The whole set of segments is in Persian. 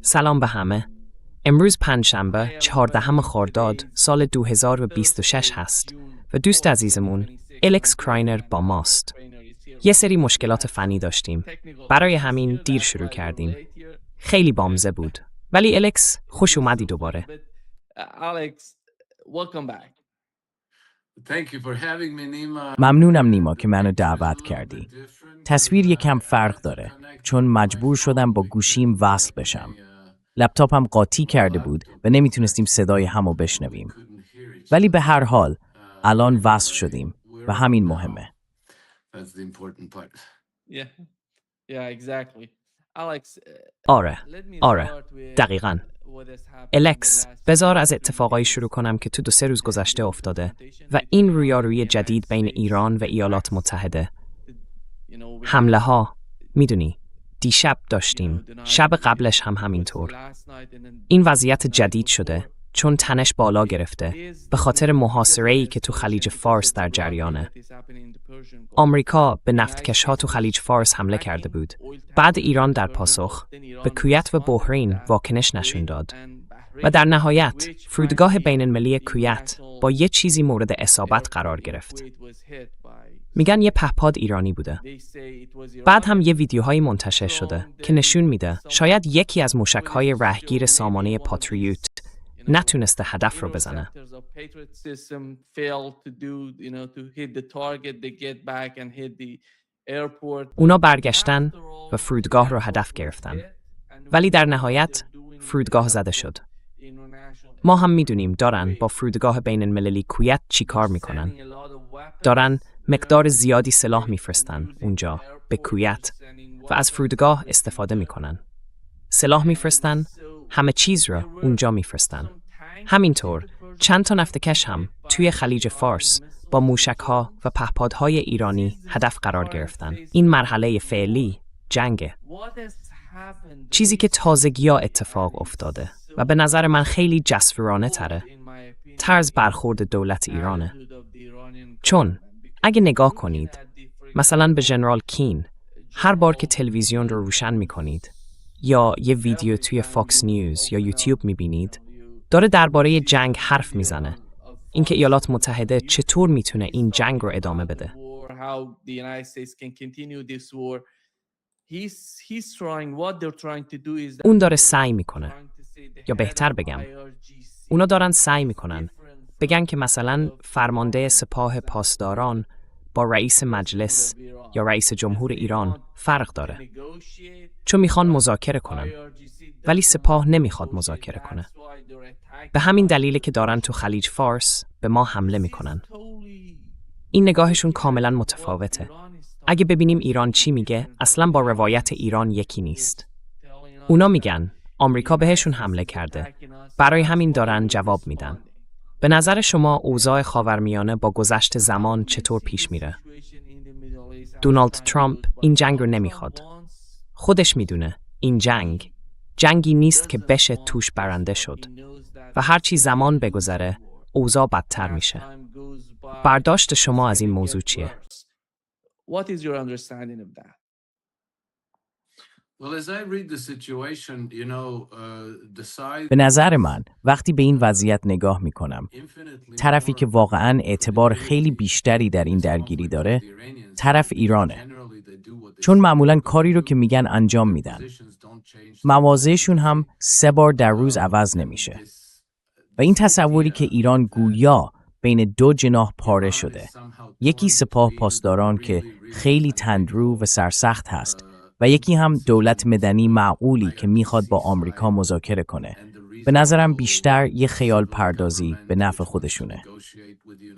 سلام به همه. امروز پنجشنبه 14 خرداد سال 2026 هست و دوست عزیزمون الکس کراینر با ماست. یه سری مشکلات فنی داشتیم. برای همین دیر شروع کردیم. خیلی بامزه بود. ولی الکس خوش اومدی دوباره. ممنونم نیما که منو دعوت کردی. تصویر یکم فرق داره چون مجبور شدم با گوشیم وصل بشم. لپتاپم قاطی کرده بود و نمیتونستیم صدای همو بشنویم. ولی به هر حال الان وصل شدیم و همین مهمه. آره دقیقاً. الکس، بذار از اتفاقایی شروع کنم که تو 2-3 روز گذشته افتاده و این رویارویی جدید بین ایران و ایالات متحده. حمله ها، میدونی، دیشب داشتیم، شب قبلش هم همینطور. این وضعیت جدید شده چون تنش بالا گرفته به خاطر محاصره‌ای که تو خلیج فارس در جریانه. آمریکا به نفتکش‌ها تو خلیج فارس حمله کرده بود. بعد ایران در پاسخ به کویت و بحرین واکنش نشون داد. و در نهایت فرودگاه بین‌المللی کویت با یه چیزی مورد اصابت قرار گرفت. میگن یه پهپاد ایرانی بوده. بعد هم یه ویدیوهایی منتشر شده که نشون میده شاید یکی از موشک‌های رهگیر سامانه پاتریوت نتونسته هدف رو بزنه. اونا برگشتن و فرودگاه رو هدف گرفتن. ولی در نهایت فرودگاه زده شد. ما هم میدونیم دارن با فرودگاه بین المللی کویت چی کار میکنن. دارن مقدار زیادی سلاح میفرستن اونجا به کویت و از فرودگاه استفاده میکنن. سلاح میفرستن، همه چیز رو اونجا میفرستن. همینطور چند تا نفتکش هم توی خلیج فارس با موشک‌ها و پهپادهای ایرانی هدف قرار گرفتن. این مرحله فعلی جنگه. چیزی که تازگی‌ها اتفاق افتاده و به نظر من خیلی جسورانه تره. طرز برخورد دولت ایرانه. چون اگه نگاه کنید مثلا به ژنرال کین هر بار که تلویزیون رو روشن می‌کنید یا یه ویدیو توی فاکس نیوز یا یوتیوب می‌بینید داره درباره جنگ حرف میزنه. اینکه ایالات متحده چطور میتونه این جنگ رو ادامه بده. اون داره سعی میکنه، یا بهتر بگم اونا دارن سعی میکنن بگن که مثلا فرمانده سپاه پاسداران با رئیس مجلس یا رئیس جمهور ایران فرق داره. چون میخوان مذاکره کنن ولی سپاه نمیخواد مذاکره کنه. به همین دلیله که دارن تو خلیج فارس به ما حمله میکنن. این نگاهشون کاملا متفاوته. اگه ببینیم ایران چی میگه اصلا با روایت ایران یکی نیست. اونا میگن آمریکا بهشون حمله کرده. برای همین دارن جواب میدن. به نظر شما اوضاع خاورمیانه با گذشت زمان چطور پیش میره؟ دونالد ترامپ این جنگ رو نمیخواد. خودش میدونه این جنگی نیست که بشه توش برنده شد و هرچی زمان بگذره اوضاع بدتر میشه. برداشت شما از این موضوع چیه؟ به نظر من وقتی به این وضعیت نگاه میکنم طرفی که واقعاً اعتبار خیلی بیشتری در این درگیری داره طرف ایرانه. چون معمولاً کاری رو که میگن انجام میدن. مواضعشون هم 3 بار در روز عوض نمیشه. و این تصوری که ایران گویا بین 2 جناح پاره شده. یکی سپاه پاسداران که خیلی تندرو و سرسخت هست و یکی هم دولت مدنی معقولی که میخواد با آمریکا مذاکره کنه. به نظرم بیشتر یه خیال پردازی به نفع خودشونه.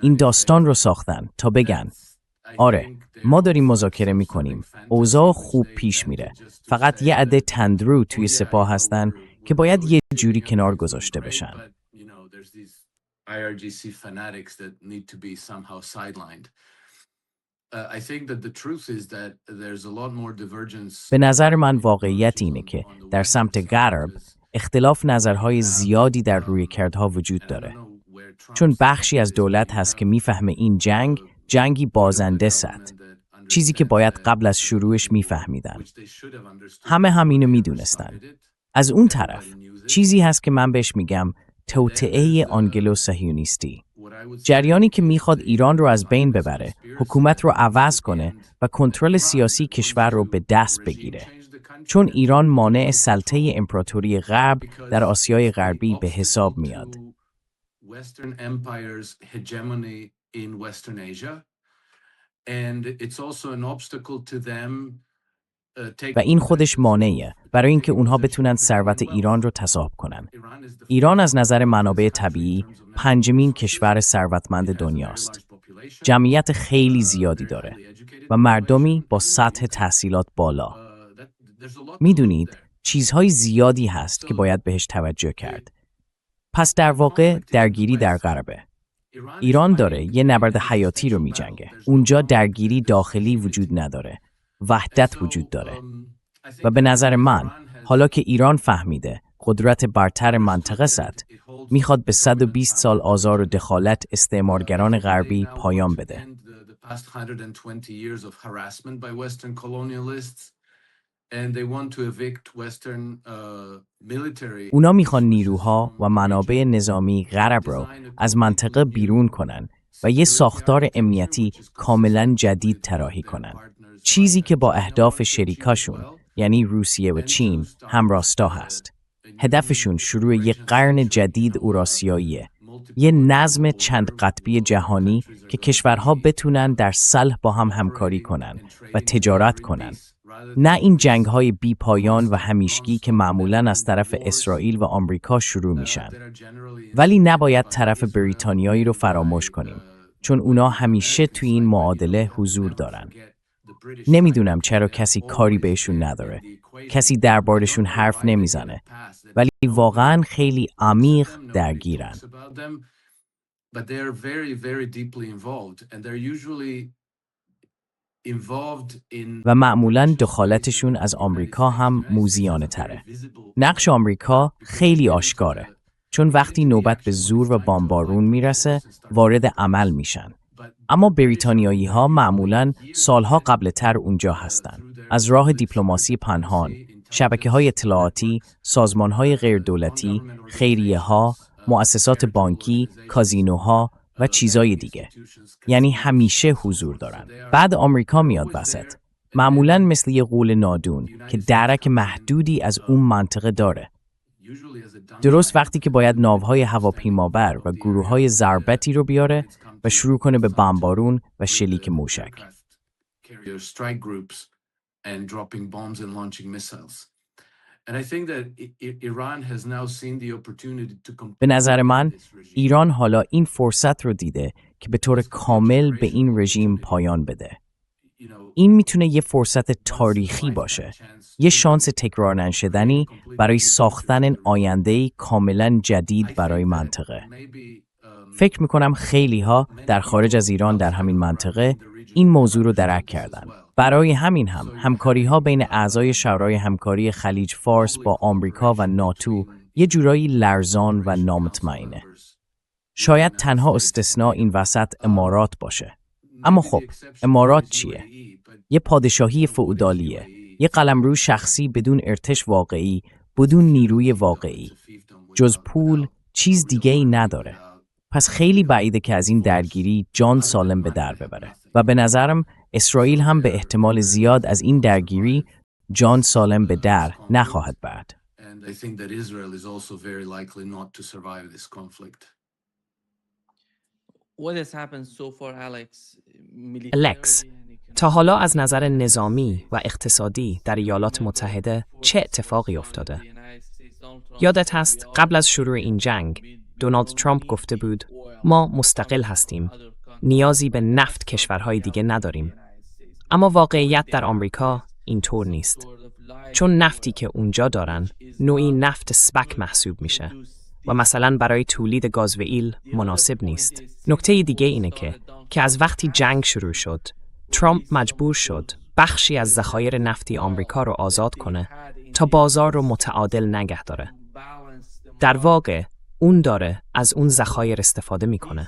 این داستان رو ساختن تا بگن آره ما داریم مذاکره میکنیم. اوضاع خوب پیش میره. فقط یه عده تندرو توی سپاه هستن که باید یه جوری کنار گذاشته بشن. به نظر من واقعیت اینه که در سمت غرب اختلاف نظرهای زیادی در رویکردها وجود داره. چون بخشی از دولت هست که میفهمه این جنگی بازنده است. چیزی که باید قبل از شروعش میفهمیدن. همه هم اینو میدونستن. از اون طرف چیزی هست که من بهش میگم توطئه آنگلو صهیونیستی. جریانی که میخواد ایران رو از بین ببره، حکومت رو عوض کنه و کنترل سیاسی کشور رو به دست بگیره. چون ایران مانع سلطه امپراتوری غرب در آسیای غربی به حساب میاد. و این خودش مانعه برای اینکه اونها بتونن ثروت ایران رو تصاحب کنن. ایران از نظر منابع طبیعی پنجمین کشور ثروتمند دنیاست. جمعیت خیلی زیادی داره و مردمی با سطح تحصیلات بالا. میدونید چیزهای زیادی هست که باید بهش توجه کرد. پس در واقع درگیری در غربه. ایران داره یه نبرد حیاتی رو میجنگه. اونجا درگیری داخلی وجود نداره. وحدت وجود داره. و به نظر من حالا که ایران فهمیده قدرت برتر منطقه است، میخواد به 120 سال آزار و دخالت استعمارگران غربی پایان بده. اونا میخوان نیروها و منابع نظامی غرب رو از منطقه بیرون کنن و یه ساختار امنیتی کاملا جدید طراحی کنن. چیزی که با اهداف شریکاشون یعنی روسیه و چین هم راستا هست. هدفشون شروع یک قرن جدید اوراسیاییه. یه نظم چند قطبی جهانی که کشورها بتونن در صلح با هم همکاری کنن و تجارت کنن. نه این جنگ‌های بی پایان و همیشگی که معمولاً از طرف اسرائیل و آمریکا شروع میشن. ولی نباید طرف بریتانیایی رو فراموش کنیم، چون اونا همیشه توی این معادله حضور دارن. نمیدونم چرا کسی کاری بهشون نداره. کسی دربارشون حرف نمیزنه. ولی واقعاً خیلی عمیق درگیرن. و معمولاً دخالتشون از آمریکا هم موذیانه تره. نقش آمریکا خیلی آشکاره، چون وقتی نوبت به زور و بمبارون میرسه وارد عمل میشن. اما بریتانیایی ها معمولاً سالها قبل تر اونجا هستن. از راه دیپلماسی پنهان، شبکه‌های اطلاعاتی، سازمان‌های غیردولتی، خیریه‌ها، مؤسسات بانکی، کازینوها و چیزای دیگه. یعنی همیشه حضور دارن. بعد آمریکا میاد وسط. معمولاً مثل یه غول نادون که درک محدودی از اون منطقه داره. درست وقتی که باید ناوهای هواپیمابر و گروه‌های ضربتی رو بیاره و شروع کنه به بمبارون و شلیک موشک. به نظر من ایران حالا این فرصت رو دیده که به طور کامل به این رژیم پایان بده. این میتونه یه فرصت تاریخی باشه، یه شانس تکرار نشدنی برای ساختن آینده‌ای کاملا جدید برای منطقه. فکر میکنم خیلی ها در خارج از ایران در همین منطقه این موضوع رو درک کردن. برای همین همکاری ها بین اعضای شورای همکاری خلیج فارس با آمریکا و ناتو یه جورایی لرزان و نامطمئنه. شاید تنها استثناء این وسط امارات باشه. اما خب، امارات چیه؟ یه پادشاهی فئودالیه. یه قلمرو شخصی بدون ارتش واقعی، بدون نیروی واقعی. جز پول چیز دیگه‌ای نداره. پس خیلی بعیده که از این درگیری جان سالم به در ببره. و به نظرم اسرائیل هم به احتمال زیاد از این درگیری جان سالم به در نخواهد برد. الکس، تا حالا از نظر نظامی و اقتصادی در ایالات متحده چه اتفاقی افتاده؟ یادت هست قبل از شروع این جنگ دونالد ترامپ گفته بود ما مستقل هستیم، نیازی به نفت کشورهای دیگه نداریم. اما واقعیت در آمریکا اینطور نیست. چون نفتی که اونجا دارن نوعی نفت سپک محسوب میشه و مثلا برای تولید گازوئیل مناسب نیست. نکته دیگه اینه که از وقتی جنگ شروع شد ترامپ مجبور شد بخشی از ذخایر نفتی آمریکا رو آزاد کنه تا بازار رو متعادل نگه داره. در واقع اون داره از اون ذخایر استفاده میکنه،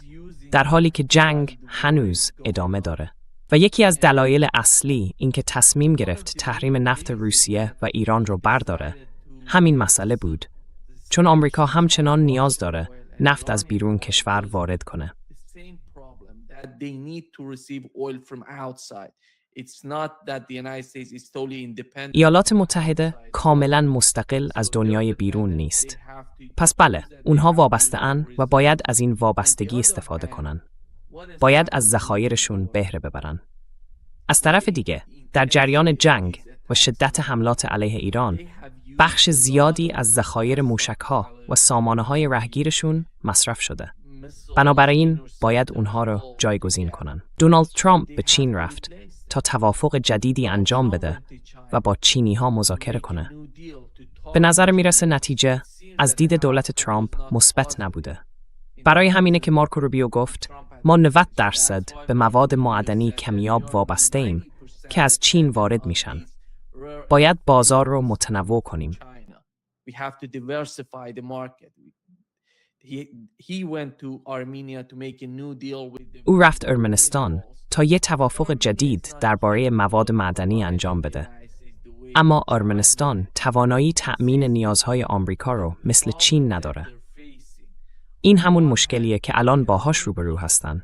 در حالی که جنگ هنوز ادامه داره. و یکی از دلایل اصلی این که تصمیم گرفت تحریم نفت روسیه و ایران رو برداره همین مسئله بود. چون آمریکا همچنان نیاز داره نفت از بیرون کشور وارد کنه. ایالات متحده کاملا مستقل از دنیای بیرون نیست. پس بله، اونها وابسته ان و باید از این وابستگی استفاده کنن. باید از ذخایرشون بهره ببرن. از طرف دیگه، در جریان جنگ و شدت حملات علیه ایران، بخش زیادی از ذخایر موشک‌ها و سامانه‌های رهگیرشون مصرف شده. بنابراین باید اونها رو جایگزین کنن. دونالد ترامپ به چین رفت تا توافق جدیدی انجام بده و با چینی‌ها مذاکره کنه. به نظر میرسه نتیجه از دید دولت ترامپ مثبت نبوده. برای همینه که مارکو روبیو گفت ما 90% به مواد معدنی کمیاب وابسته ایم که از چین وارد میشن. باید بازار رو متنوع کنیم. او رفت ارمنستان تا یه توافق جدید درباره مواد معدنی انجام بده. اما ارمنستان توانایی تأمین نیازهای آمریکا رو مثل چین نداره. این همون مشکلیه که الان باهاش روبرو هستن.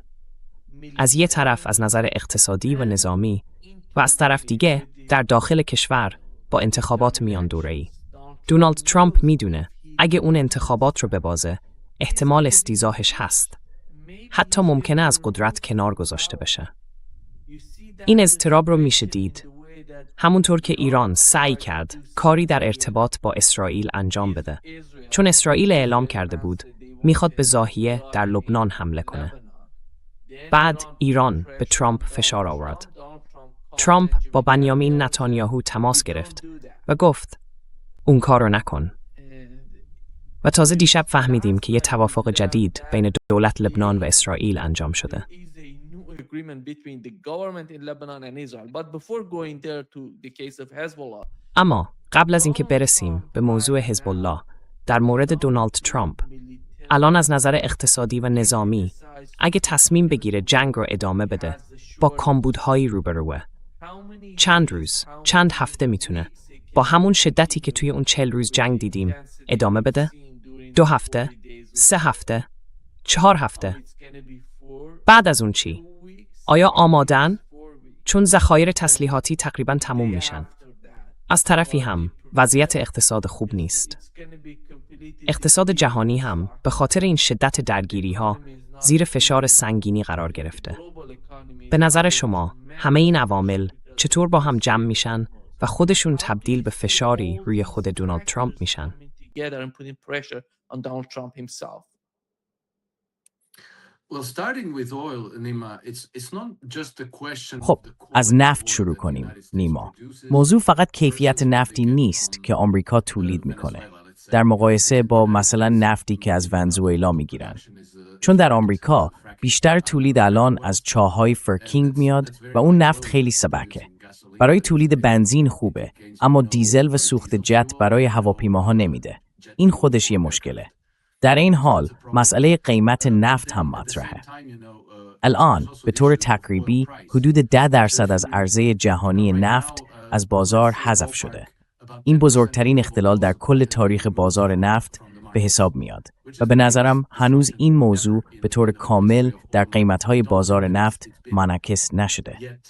از یه طرف از نظر اقتصادی و نظامی و از طرف دیگه در داخل کشور با انتخابات میان دوره‌ای. دونالد ترامپ میدونه اگه اون انتخابات رو ببازه احتمال استیضاحش هست. حتی ممکنه از قدرت کنار گذاشته بشه. این اضطراب رو میشه دید. همونطور که ایران سعی کرد کاری در ارتباط با اسرائیل انجام بده. چون اسرائیل اعلام کرده بود میخواد به ضاحیه در لبنان حمله کنه. بعد ایران به ترامپ فشار آورد. ترامپ با بنیامین نتانیاهو تماس گرفت و گفت اون کار رو نکن. و تازه دیشب فهمیدیم که یه توافق جدید بین دولت لبنان و اسرائیل انجام شده. اما قبل از اینکه برسیم به موضوع حزب الله در مورد دونالد ترامپ، الان از نظر اقتصادی و نظامی اگه تصمیم بگیره جنگ رو ادامه بده با کامبودهایی روبروه. چند روز، چند هفته میتونه با همون شدتی که توی اون 40 روز جنگ دیدیم ادامه بده؟ 2 هفته؟ 3 هفته؟ 4 هفته؟ بعد از اون چی؟ آیا آمادن؟ چون ذخایر تسلیحاتی تقریباً تموم میشن. از طرفی هم وضعیت اقتصاد خوب نیست. اقتصاد جهانی هم به خاطر این شدت درگیری‌ها زیر فشار سنگینی قرار گرفته. به نظر شما همه این عوامل چطور با هم جمع میشن و خودشون تبدیل به فشاری روی خود دونالد ترامپ میشن؟ خب، از نفت شروع کنیم، نیما. موضوع فقط کیفیت نفتی نیست که آمریکا تولید میکنه در مقایسه با مثلا نفتی که از ونزوئلا میگیرن. چون در آمریکا بیشتر تولید الان از چاهای فرکینگ میاد و اون نفت خیلی سبکه. برای تولید بنزین خوبه، اما دیزل و سوخت جت برای هواپیماها نمیده. این خودش یه مشکله. در این حال مسئله قیمت نفت هم مطرحه. الان به طور تقریبی حدود 10% از عرضه جهانی نفت از بازار حذف شده. این بزرگترین اختلال در کل تاریخ بازار نفت به حساب میاد و به نظرم هنوز این موضوع به طور کامل در قیمت‌های بازار نفت منعکس نشده.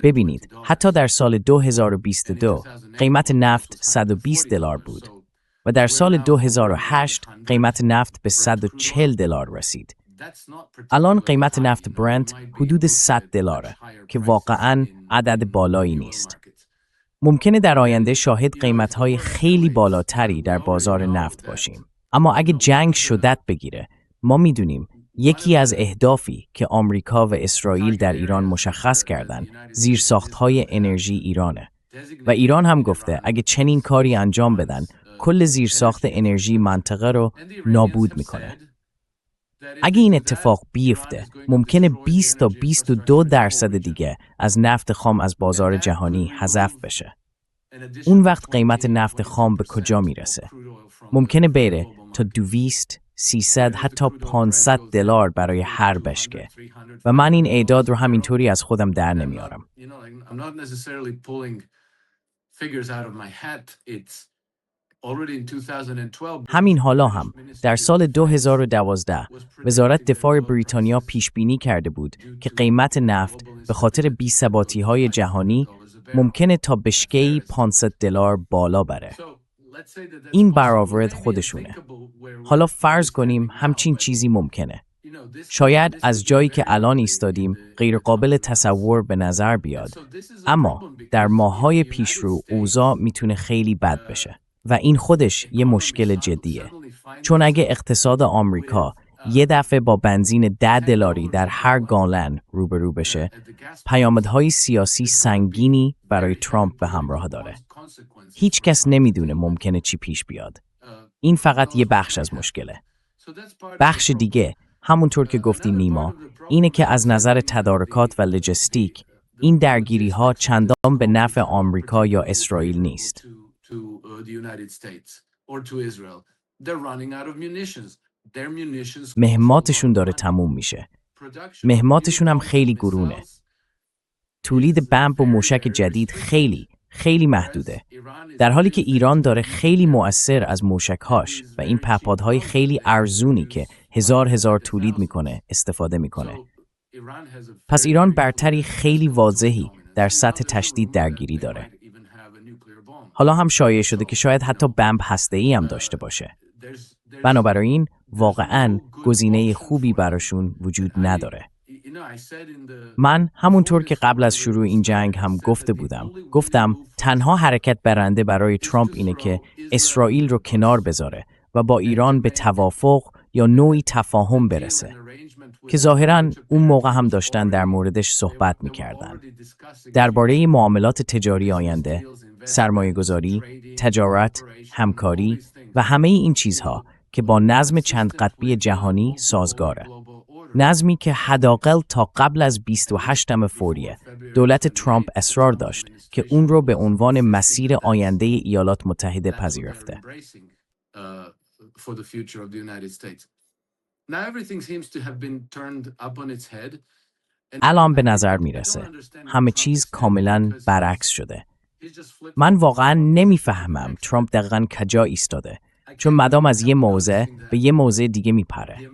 ببینید، حتی در سال 2022 قیمت نفت $120 بود و در سال 2008 قیمت نفت به $140 رسید. الان قیمت نفت برنت حدود $100 که واقعاً عدد بالایی نیست. ممکنه در آینده شاهد قیمت‌های خیلی بالاتری در بازار نفت باشیم. اما اگه جنگ شدت بگیره، ما میدونیم یکی از اهدافی که آمریکا و اسرائیل در ایران مشخص کردن زیرساخت‌های انرژی ایرانه. و ایران هم گفته اگه چنین کاری انجام بدن، کل زیرساخت انرژی منطقه رو نابود میکنه. اگه این اتفاق بیفته، ممکنه 20 تا 22% دیگه از نفت خام از بازار جهانی حذف بشه. اون وقت قیمت نفت خام به کجا میرسه؟ ممکنه بره تا 200 300 حتی 500 دلار برای هر بشکه و من این اعداد رو همینطوری از خودم در نمیارم. همین حالا هم در سال 2012 وزارت دفاع بریتانیا پیش بینی کرده بود که قیمت نفت به خاطر بی‌ثباتی‌های جهانی ممکنه تا بشکه‌ای 500 دلار بالا بره. این برآورد خودشونه. حالا فرض کنیم همچین چیزی ممکنه. شاید از جایی که الان ایستادیم غیر قابل تصور به نظر بیاد، اما در ماه‌های پیشرو اوضاع میتونه خیلی بد بشه و این خودش یه مشکل جدیه. چون اگه اقتصاد آمریکا یه دفعه با بنزین 10 دلاری در هر گالن روبرو بشه، پیامدهای سیاسی سنگینی برای ترامپ به همراه داره. هیچ کس نمیدونه ممکنه چی پیش بیاد. این فقط یه بخش از مشکله. بخش دیگه، همونطور که گفتی نیما، اینه که از نظر تدارکات و لوجستیک، این درگیری‌ها چندان به نفع آمریکا یا اسرائیل نیست. مهماتشون داره تموم میشه. مهماتشون هم خیلی گرونه. تولید بمب و موشک جدید خیلی محدوده. در حالی که ایران داره خیلی مؤثر از موشک‌هاش و این پهپادهای خیلی ارزونی که هزار تولید میکنه استفاده میکنه. پس ایران برتری خیلی واضحی در سطح تشدید درگیری داره. حالا هم شایع شده که شاید حتی بمب هسته‌ای هم داشته باشه. بنابراین واقعاً گزینه خوبی براشون وجود نداره. من همونطور که قبل از شروع این جنگ هم گفتم تنها حرکت برنده برای ترامپ اینه که اسرائیل رو کنار بذاره و با ایران به توافق یا نوعی تفاهم برسه که ظاهراً اون موقع هم داشتن در موردش صحبت می‌کردن. درباره معاملات تجاری آینده، سرمایه‌گذاری، تجارت، همکاری و همه این چیزها که با نظم چند قطبی جهانی سازگاره. نظمی که حداقل تا قبل از 28 فوریه دولت ترامپ اصرار داشت که اون رو به عنوان مسیر آینده ایالات متحده پذیرفته. الان به نظر میرسه همه چیز کاملا برعکس شده. من واقعا نمیفهمم ترامپ دقیقاً کجا ایستاده، چون مدام از یه موضع به یه موضع دیگه میپره.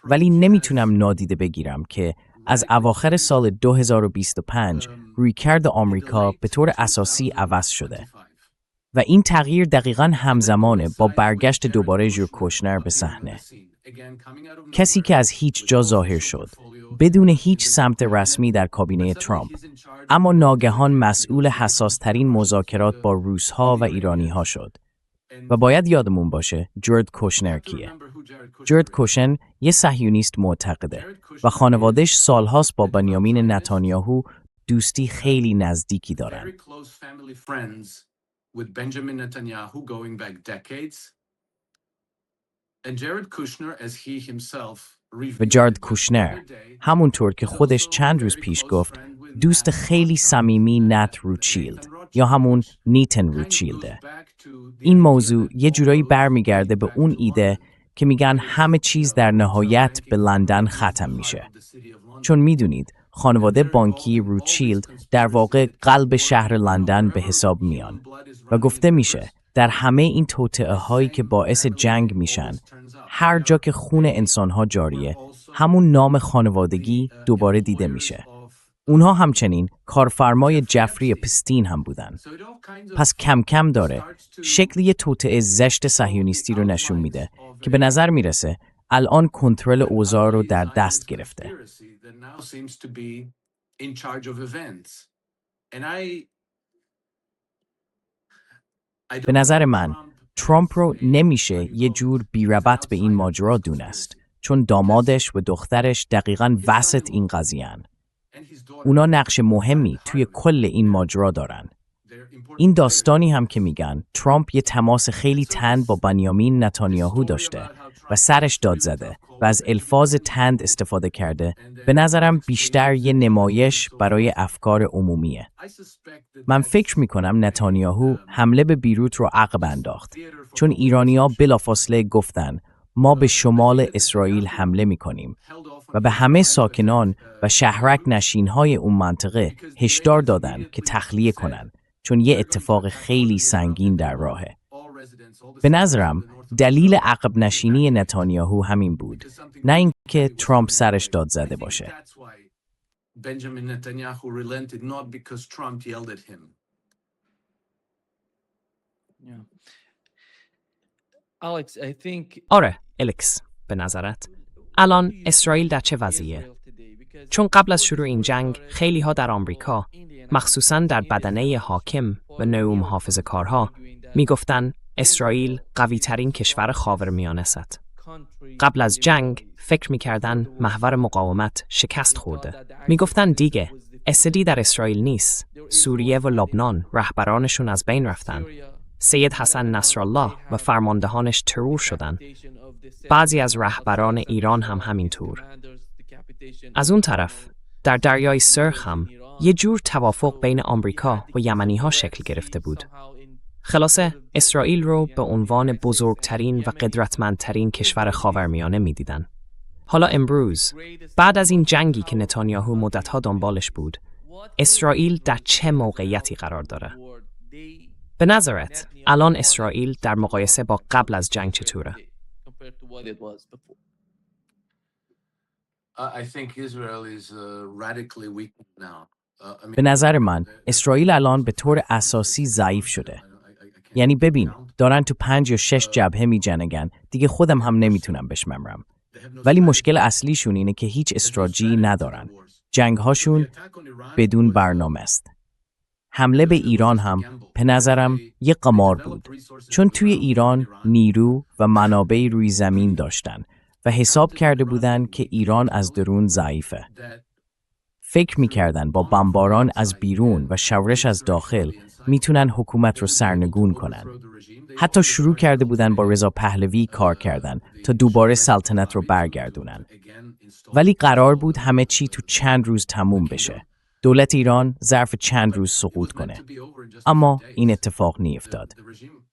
ولی نمیتونم نادیده بگیرم که از اواخر سال 2025 رویکرد آمریکا به طور اساسی عوض شده و این تغییر دقیقاً همزمانه با برگشت دوباره ژرد کوشنر به صحنه. کسی که از هیچ جا ظاهر شد بدون هیچ سمت رسمی در کابینه ترامپ، اما ناگهان مسئول حساس‌ترین مذاکرات با روس‌ها و ایرانی‌ها شد. و باید یادمون باشه ژرد کوشنر کیه. ژرد کوشن یه صهیونیست معتقده و خانواده‌اش سالهاست با بنیامین نتانیاهو دوستی خیلی نزدیکی دارن. و ژرد کوشنر همونطور که خودش چند روز پیش گفت دوست خیلی صمیمی نت روتشیلد یا همون نیتن روتشیلده. این موضوع یه جورایی برمیگرده به اون ایده که میگن همه چیز در نهایت به لندن ختم میشه. چون میدونید خانواده بانکی روتشیلد در واقع قلب شهر لندن به حساب میان و گفته میشه در همه این توطئه هایی که باعث جنگ میشن، هر جا که خون انسانها جاریه همون نام خانوادگی دوباره دیده میشه. اونها همچنین کارفرمای جفری پستین هم بودن. پس کم کم داره شکلی توطئه زشت صهیونیستی رو نشون میده که به نظر میرسه الان کنترل اوضاع رو در دست گرفته. به نظر من ترامپ رو نمیشه یه جور بی‌ربط به این ماجرا دونست، چون دامادش و دخترش دقیقاً وسط این قضیه‌ان. اونا نقش مهمی توی کل این ماجرا دارن. این داستانی هم که میگن ترامپ یه تماس خیلی تند با بنیامین نتانیاهو داشته و سرش داد زده و از الفاظ تند استفاده کرده، به نظرم بیشتر یه نمایش برای افکار عمومیه. من فکر میکنم نتانیاهو حمله به بیروت رو عقب انداخت، چون ایرانی‌ها بلافاصله گفتن ما به شمال اسرائیل حمله می‌کنیم و به همه ساکنان و شهرک نشین‌های اون منطقه هشدار دادن که تخلیه کنن، چون یه اتفاق خیلی سنگین در راهه. به نظرم دلیل عقب نشینی نتانیاهو همین بود، نه اینکه ترامپ سرش داد زده باشه. Benjamin Netanyahu relented not because Trump yelled at him. Alex, I think آره، الکس، به نظرت الان اسرائیل در چه وضعیه؟ چون قبل از شروع این جنگ خیلی ها در آمریکا، مخصوصاً در بدنه حاکم و نوع محافظه‌کارها میگفتن اسرائیل قوی ترین کشور خاورمیانه است. قبل از جنگ فکر میکردن محور مقاومت شکست خورده. میگفتن دیگه اسدی در اسرائیل نیست. سوریه و لبنان رهبرانشون از بین رفتن. سید حسن نصرالله و فرماندهانش ترور شدن. بعضی از رهبران ایران هم همینطور. از اون طرف در دریای سرخ هم یه جور توافق بین آمریکا و یمنی ها شکل گرفته بود. خلاصه اسرائیل رو به عنوان بزرگترین و قدرتمندترین کشور خاورمیانه میدیدن. حالا امروز بعد از این جنگی که نتانیاهو مدتها دنبالش بود، اسرائیل در چه موقعیتی قرار داره؟ به نظرت الان اسرائیل در مقایسه با قبل از جنگ چطوره؟ I think Israel is radically weak now. به نظر من اسرائیل الان به طور اساسی ضعیف شده. یعنی ببین دارن تو 5 یا 6 جبهه می جنگن، دیگه خودم هم نمیتونم بشمرم. ولی مشکل اصلیشون اینه که هیچ استراتژی ندارن. جنگهاشون بدون برنامه است. حمله به ایران هم به نظرم یه قمار بود، چون توی ایران نیرو و منابع روی زمین داشتن و حساب کرده بودن که ایران از درون ضعیفه. فکر می‌کردن با بمباران از بیرون و شورش از داخل میتونن حکومت رو سرنگون کنن. حتی شروع کرده بودن با رضا پهلوی کار کردن تا دوباره سلطنت رو برگردونن. ولی قرار بود همه چی تو چند روز تموم بشه. دولت ایران ظرف چند روز سقوط کنه. اما این اتفاق نیفتاد.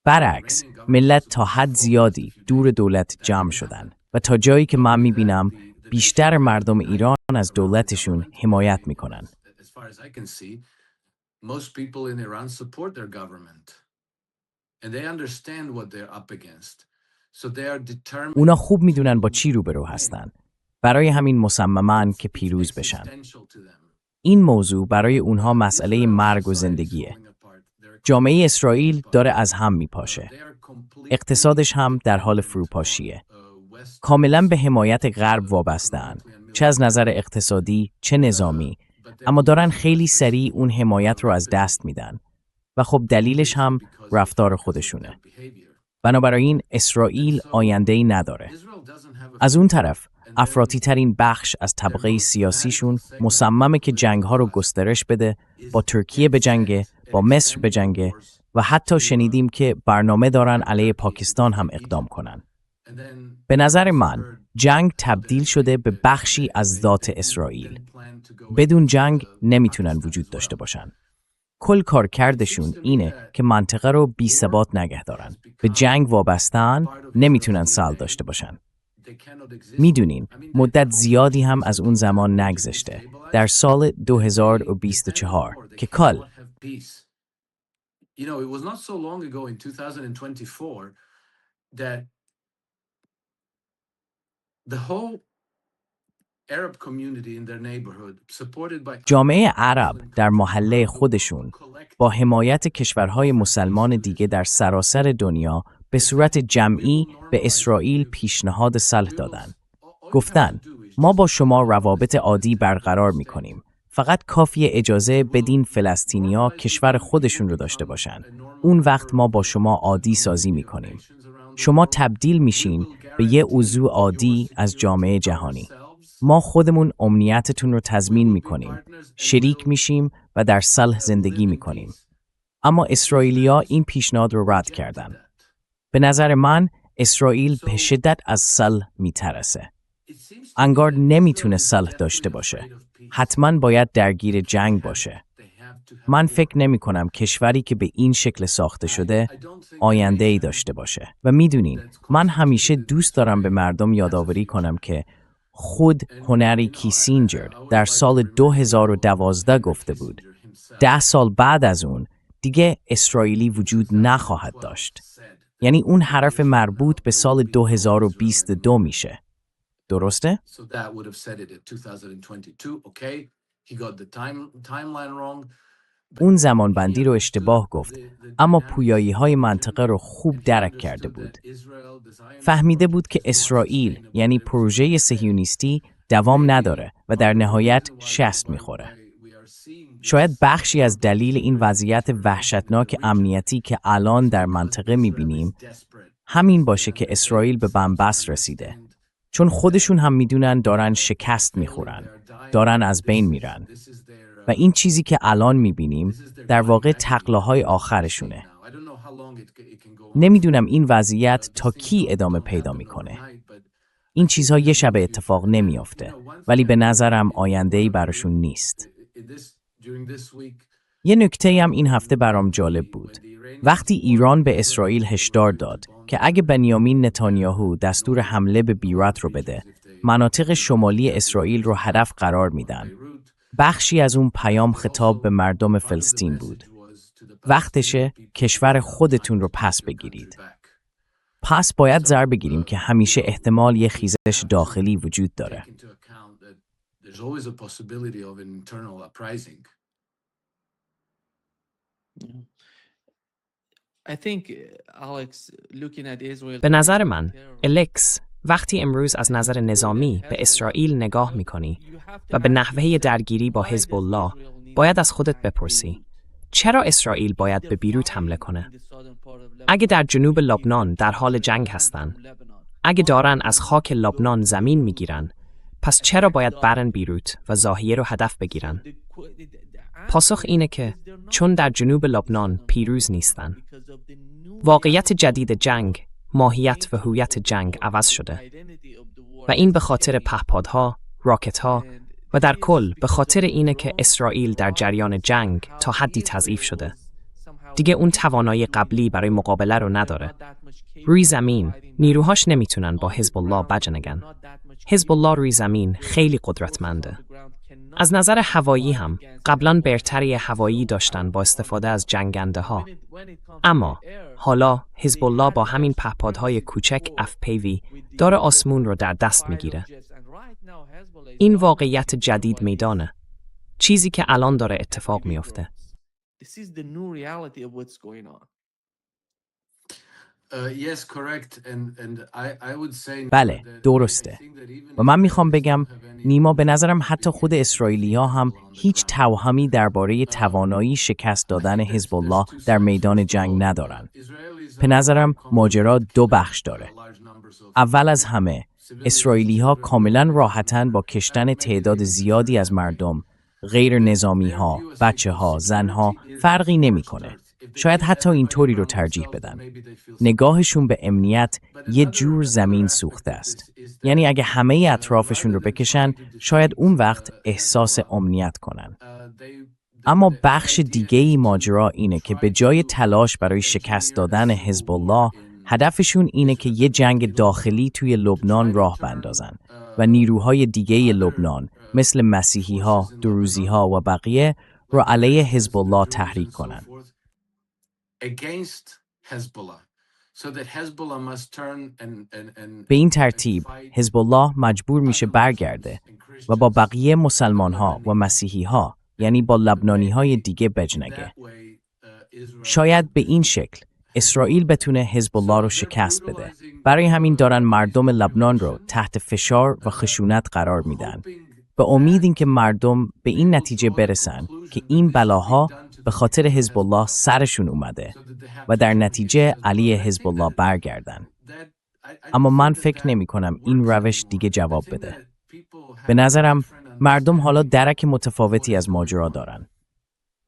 برعکس، ملت تا حد زیادی دور دولت جمع شدن و تا جایی که من میبینم بیشتر مردم ایران از دولتشون حمایت میکنن. Most people in Iran support their government and they understand what they're up against. So they are determined. اونا خوب میدونن با چی روبرو هستن. برای همین مصممن که پیروز بشن. این موضوع برای اونها مسئله مرگ و زندگیه. جامعه اسرائیل داره از هم میپاشه. اقتصادش هم در حال فروپاشیه. کاملا به حمایت غرب وابسته‌اند، چه از نظر اقتصادی چه نظامی، اما دارن خیلی سریع اون حمایت رو از دست میدن و خب دلیلش هم رفتار خودشونه. بنابراین اسرائیل آینده‌ای نداره. از اون طرف افراطی ترین بخش از طبقه سیاسیشون مصممه که جنگ‌ها رو گسترش بده، با ترکیه بجنگه، با مصر بجنگه و حتی شنیدیم که برنامه دارن علیه پاکستان هم اقدام کنن. به نظر من جنگ تبدیل شده به بخشی از ذات اسرائیل. بدون جنگ نمیتونن وجود داشته باشن. کل کارکردشون اینه که منطقه رو بی ثبات نگه دارن. به جنگ وابسته‌ان، نمیتونن سال داشته باشن. میدونین مدت زیادی هم از اون زمان نگذشته. در سال 2024 که کل it was not so long ago in 2024 that the whole Arab community in their neighborhood supported by جامعه عرب در محله خودشون با حمایت کشورهای مسلمان دیگه در سراسر دنیا به صورت جمعی به اسرائیل پیشنهاد صلح دادن. گفتن ما با شما روابط عادی برقرار می‌کنیم. فقط کافیه اجازه بدین فلسطینیا کشور خودشون رو داشته باشن. اون وقت ما با شما عادی سازی می‌کنیم. شما تبدیل میشین به یه عضو عادی از جامعه جهانی. ما خودمون امنیتتون رو تضمین می‌کنیم. شریک میشیم و در صلح زندگی می‌کنیم. اما اسرائیلیا این پیشنهاد رو رد کردن. به نظر من اسرائیل به شدت از صلح میترسه. انگار نمیتونه صلح داشته باشه. حتما باید درگیر جنگ باشه. من فکر نمی کنم کشوری که به این شکل ساخته شده آینده‌ای داشته باشه. و میدونین من همیشه دوست دارم به مردم یادآوری کنم که خود هنری کیسینجر در سال 2012 گفته بود 10 سال بعد از اون دیگه اسرائیلی وجود نخواهد داشت. یعنی اون حرف مربوط به سال 2022 میشه. درسته؟ So that would have said it at 2022. Okay, he got the timeline wrong. اون زمانبندی رو اشتباه گفت، اما پویایی‌های منطقه رو خوب درک کرده بود. فهمیده بود که اسرائیل یعنی پروژه صهیونیستی دوام نداره و در نهایت شکست میخوره. شاید بخشی از دلیل این وضعیت وحشتناک امنیتی که الان در منطقه میبینیم همین باشه که اسرائیل به بنبست رسیده. چون خودشون هم میدونن دارن شکست میخورن، دارن از بین میرن. و این چیزی که الان میبینیم در واقع تقلاهای آخرشونه. نمیدونم این وضعیت تا کی ادامه پیدا میکنه. این چیزها یه شب اتفاق نمیافته، ولی به نظرم آینده‌ای براشون نیست. یه نکته هم این هفته برام جالب بود. وقتی ایران به اسرائیل هشدار داد که اگه بنیامین نتانیاهو دستور حمله به بیرات رو بده، مناطق شمالی اسرائیل رو هدف قرار میدن. بخشی از اون پیام خطاب به مردم فلسطین بود. وقتشه کشور خودتون رو پس بگیرید. پس باید ضربه بگیریم که همیشه احتمال یه خیزش داخلی وجود داره. I think, Alex, looking at Israel. به نظر من، الکس، وقتی امروز از نظر نظامی به اسرائیل نگاه میکنی و به نحوه درگیری با حزب الله، باید از خودت بپرسی چرا اسرائیل باید به بیروت حمله کنه؟ اگه در جنوب لبنان در حال جنگ هستن، اگه دارن از خاک لبنان زمین میگیرن، پس چرا باید برن بیروت و زاهیه رو هدف بگیرن؟ پاسخ اینه که چون در جنوب لبنان پیروز نیستن. واقعیت جدید جنگ، ماهیت و هویت جنگ عوض شده. و این به خاطر پهپادها، راکتها و در کل به خاطر اینه که اسرائیل در جریان جنگ تا حدی تضعیف شده. دیگه اون توانایی قبلی برای مقابله رو نداره. روی زمین نیروهاش نمیتونن با حزب الله بجنگن. حزب الله روی زمین خیلی قدرتمنده. از نظر هوایی هم قبلا برتری هوایی داشتن با استفاده از جنگنده ها. اما حالا حزب الله با همین پهپادهای کوچک FPV داره آسمون رو در دست میگیره. این واقعیت جدید میدانه. چیزی که الان داره اتفاق میفته. بله، درسته. و من میخوام بگم نیما، به نظرم حتی خود اسرائیلی‌ها هم هیچ توهمی درباره توانایی شکست دادن حزب الله در میدان جنگ ندارن. به نظرم ماجرا دو بخش داره. اول از همه، اسرائیلی‌ها کاملا راحتن با کشتن تعداد زیادی از مردم، غیر نظامی‌ها، بچه‌ها، زن‌ها، فرقی نمی‌کنه. شاید حتی اینطوری رو ترجیح بدن. نگاهشون به امنیت یه جور زمین سوخته است. یعنی اگه همه اطرافشون رو بکشن، شاید اون وقت احساس امنیت کنن. اما بخش دیگه‌ای ماجرا اینه که به جای تلاش برای شکست دادن حزب الله، هدفشون اینه که یه جنگ داخلی توی لبنان راه بندازن و نیروهای دیگه لبنان مثل مسیحی‌ها، دروزی‌ها و بقیه رو علیه حزب الله تحریک کنن. به این ترتیب حزب الله مجبور میشه برگرده و با بقیه مسلمان‌ها و مسیحی‌ها، یعنی با لبنانی‌های دیگه بجنگه. شاید به این شکل اسرائیل بتونه حزب الله رو شکست بده. برای همین دارن مردم لبنان رو تحت فشار و خشونت قرار میدن. به امید اینکه مردم به این نتیجه برسن که این بلاها به خاطر حزب الله سرشون اومده و در نتیجه علیه حزب الله برگردن. اما من فکر نمی کنم این روش دیگه جواب بده. به نظرم مردم حالا درک متفاوتی از ماجرا دارن.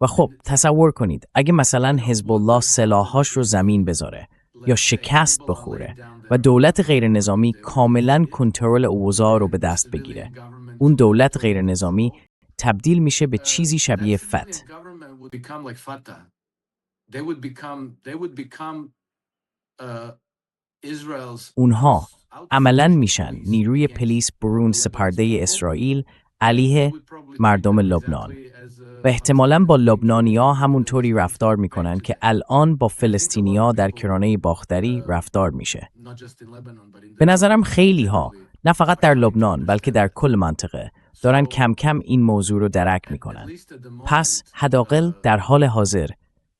و خب تصور کنید اگه مثلا حزب الله سلاحاش رو زمین بذاره یا شکست بخوره و دولت غیر نظامی کاملا کنترل اوضاع رو به دست بگیره. اون دولت غیر نظامی تبدیل میشه به چیزی شبیه فتح. would become like Fatah. They would become Israel's اونها عملاً میشن نیروی پلیس برون سپرده اسرائیل علیه مردم لبنان و احتمالاً با لبنانی‌ها همونطوری رفتار میکنن که الان با فلسطینی‌ها در کرانه باختری رفتار میشه. به نظرم خیلی ها نه فقط در لبنان بلکه در کل منطقه دارن کم کم این موضوع رو درک میکنن. پس حداقل در حال حاضر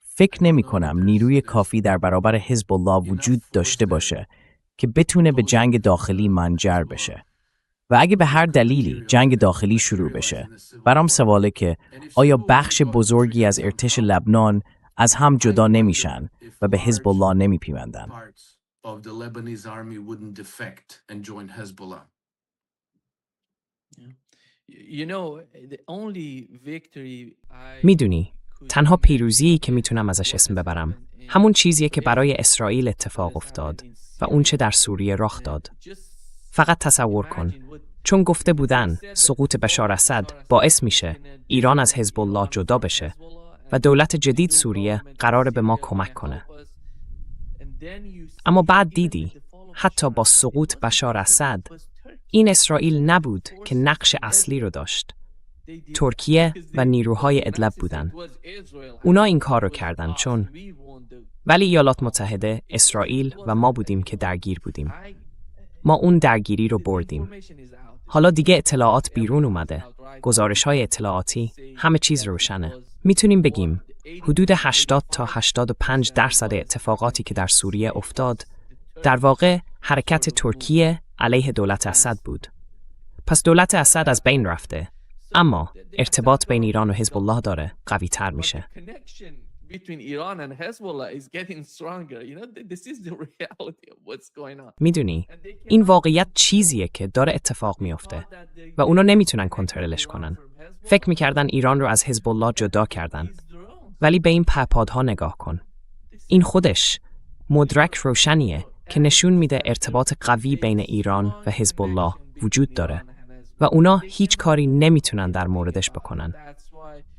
فکر نمی کنم نیروی کافی در برابر حزب الله وجود داشته باشه که بتونه به جنگ داخلی منجر بشه. و اگه به هر دلیلی جنگ داخلی شروع بشه، برام سواله که آیا بخش بزرگی از ارتش لبنان از هم جدا نمیشن و به حزب الله نمیپیوندن؟ میدونی تنها پیروزی که میتونم ازش اسم ببرم همون چیزیه که برای اسرائیل اتفاق افتاد و اون چه در سوریه رخ داد. فقط تصور کن، چون گفته بودن سقوط بشار اسد باعث میشه ایران از حزب الله جدا بشه و دولت جدید سوریه قراره به ما کمک کنه. اما بعد دیدی حتی با سقوط بشار اسد این اسرائیل نبود که نقش اصلی رو داشت. ترکیه و نیروهای ادلب بودن. اونا این کار رو کردن ولی ایالات متحده، اسرائیل و ما بودیم که درگیر بودیم. ما اون درگیری رو بردیم. حالا دیگه اطلاعات بیرون اومده. گزارش‌های اطلاعاتی، همه چیز روشنه. میتونیم بگیم حدود 80 تا 85% اتفاقاتی که در سوریه افتاد در واقع حرکت ترکیه علیه دولت اسد بود. پس دولت اسد از بین رفته، اما ارتباط بین ایران و حزب الله داره قوی تر میشه. میدونی این واقعیت چیزیه که داره اتفاق میفته و اونا نمیتونن کنترلش کنن. فکر میکردن ایران رو از حزب الله جدا کردن، ولی به این پهپادها نگاه کن. این خودش مدرک روشنیه که نشون میده ارتباط قوی بین ایران و حزب الله وجود داره و اونا هیچ کاری نمیتونن در موردش بکنن.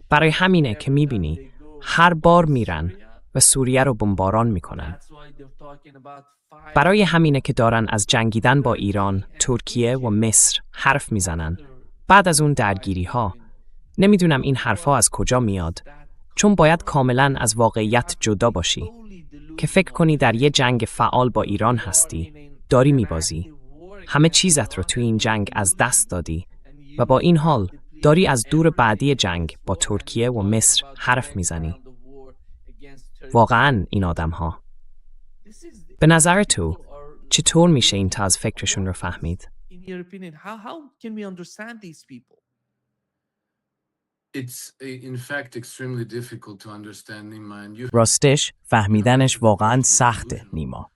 برای همینه که میبینی هر بار میرن و سوریه رو بمباران میکنن. برای همینه که دارن از جنگیدن با ایران، ترکیه و مصر حرف میزنن. بعد از اون درگیری ها، نمیدونم این حرفا از کجا میاد، چون باید کاملا از واقعیت جدا باشی. که فکر کنی در یه جنگ فعال با ایران هستی، داری میبازی. همه چیزت رو توی این جنگ از دست دادی و با این حال داری از دور بعدی جنگ با ترکیه و مصر حرف میزنی. واقعاً این آدم‌ها. به نظر تو چطور میشه این تا از فکرشون رو فهمید؟ راستش فهمیدنش واقعاً سخته نیما.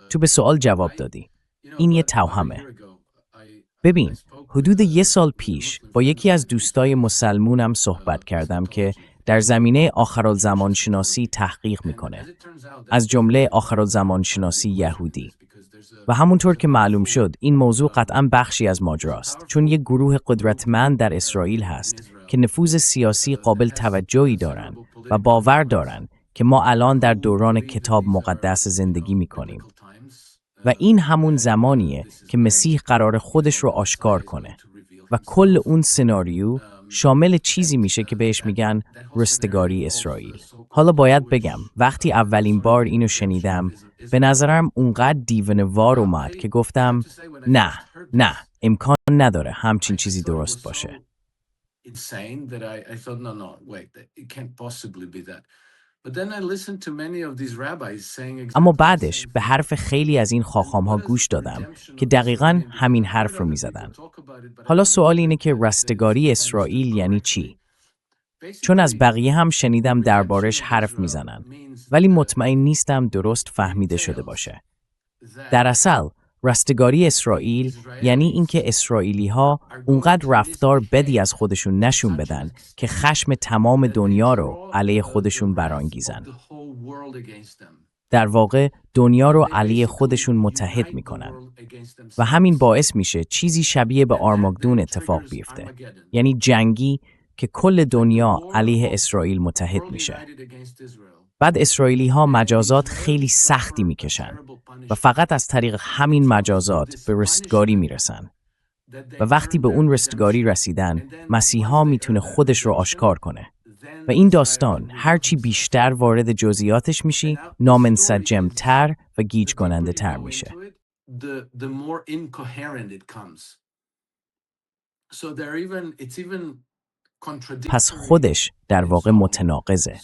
تو به سوال جواب دادی. این یه توهمه. ببین، حدود 1 سال پیش با یکی از دوستای مسلمونم صحبت کردم که در زمینه آخرالزمان شناسی تحقیق میکنه. از جمله آخرالزمان شناسی یهودی. و همونطور که معلوم شد این موضوع قطعاً بخشی از ماجراست، چون یک گروه قدرتمند در اسرائیل هست که نفوذ سیاسی قابل توجهی دارن و باور دارن که ما الان در دوران کتاب مقدس زندگی میکنیم. و این همون زمانیه که مسیح قرار خودش رو آشکار کنه و کل اون سناریو شامل چیزی میشه که بهش میگن رستگاری اسرائیل. حالا باید بگم وقتی اولین بار اینو شنیدم به نظرم اونقدر دیوانه‌وار اومد که گفتم نه امکان نداره همچین چیزی درست باشه. اما بعدش به حرف خیلی از این خاخام‌ها گوش دادم که دقیقاً همین حرف رو می‌زدن. حالا سوال اینه که رستگاری اسرائیل یعنی چی؟ چون از بقیه هم شنیدم دربارش حرف می‌زنن، ولی مطمئن نیستم درست فهمیده شده باشه. در اصل رستگاری اسرائیل یعنی اینکه اسرائیلی‌ها اونقدر رفتار بدی از خودشون نشون بدن که خشم تمام دنیا رو علیه خودشون برانگیزن. در واقع دنیا رو علیه خودشون متحد میکنن و همین باعث میشه چیزی شبیه به آرماگدون اتفاق بیفته. یعنی جنگی که کل دنیا علیه اسرائیل متحد میشه. بعد اسرائیلی ها مجازات خیلی سختی میکشن و فقط از طریق همین مجازات به رستگاری میرسن. و وقتی به اون رستگاری رسیدن، مسیحا میتونه خودش رو آشکار کنه. و این داستان هرچی بیشتر وارد جزئیاتش میشی، نامنسجم‌تر و گیج کننده تر میشه. پس خودش در واقع متناقضه.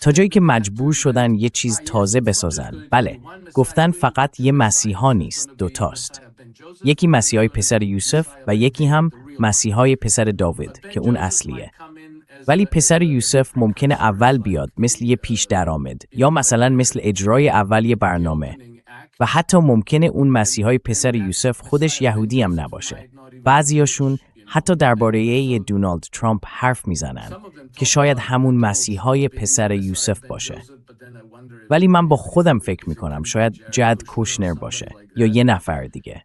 تا جایی که مجبور شدن یه چیز تازه بسازن. بله، گفتن فقط یه مسیحا نیست، دوتاست. یکی مسیحای پسر یوسف و یکی هم مسیحای پسر داوود که اون اصلیه. ولی پسر یوسف ممکنه اول بیاد مثل یه پیش درآمد یا مثلا مثل اجرای اولی برنامه و حتی ممکنه اون مسیحای پسر یوسف خودش یهودی هم نباشه. بعضیاشون حتی درباره دونالد ترامپ حرف میزنن که شاید همون مسیحای پسر یوسف باشه. ولی من با خودم فکر میکنم شاید جد کوشنر باشه یا یه نفر دیگه.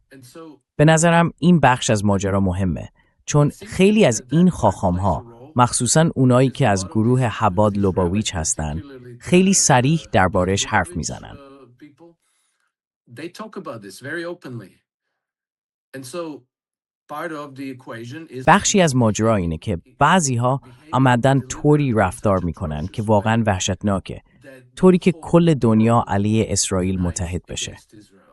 به نظرم این بخش از ماجرا مهمه، چون خیلی از این خاخام‌ها، مخصوصاً اونایی که از گروه حباد لوباویچ هستن، خیلی صریح دربارش حرف میزنن. بخشی از ماجرا اینه که بعضی‌ها عمدن طوری رفتار میکنن که واقعاً وحشتناکه، طوری که کل دنیا علیه اسرائیل متحد بشه.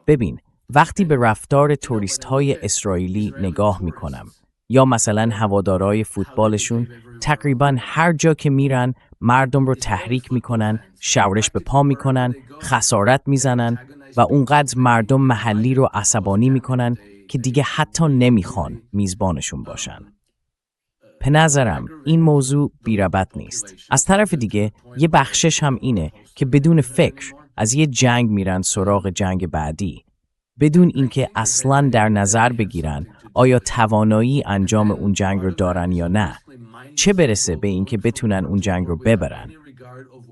ببین، وقتی به رفتار توریست‌های اسرائیلی نگاه میکنم یا مثلا هوادارهای فوتبالشون، تقریباً هر جا که میرن مردم رو تحریک میکنن، شورش به پا میکنن، خسارت میزنن و اونقدر مردم محلی رو عصبانی میکنن که دیگه حتی نمیخوان میزبانشون باشن. به نظرم این موضوع بی‌ربط نیست. از طرف دیگه یه بخشش هم اینه که بدون فکر از یه جنگ میرن سراغ جنگ بعدی، بدون اینکه اصلاً در نظر بگیرن آیا توانایی انجام اون جنگ رو دارن یا نه، چه برسه به اینکه بتونن اون جنگ رو ببرن،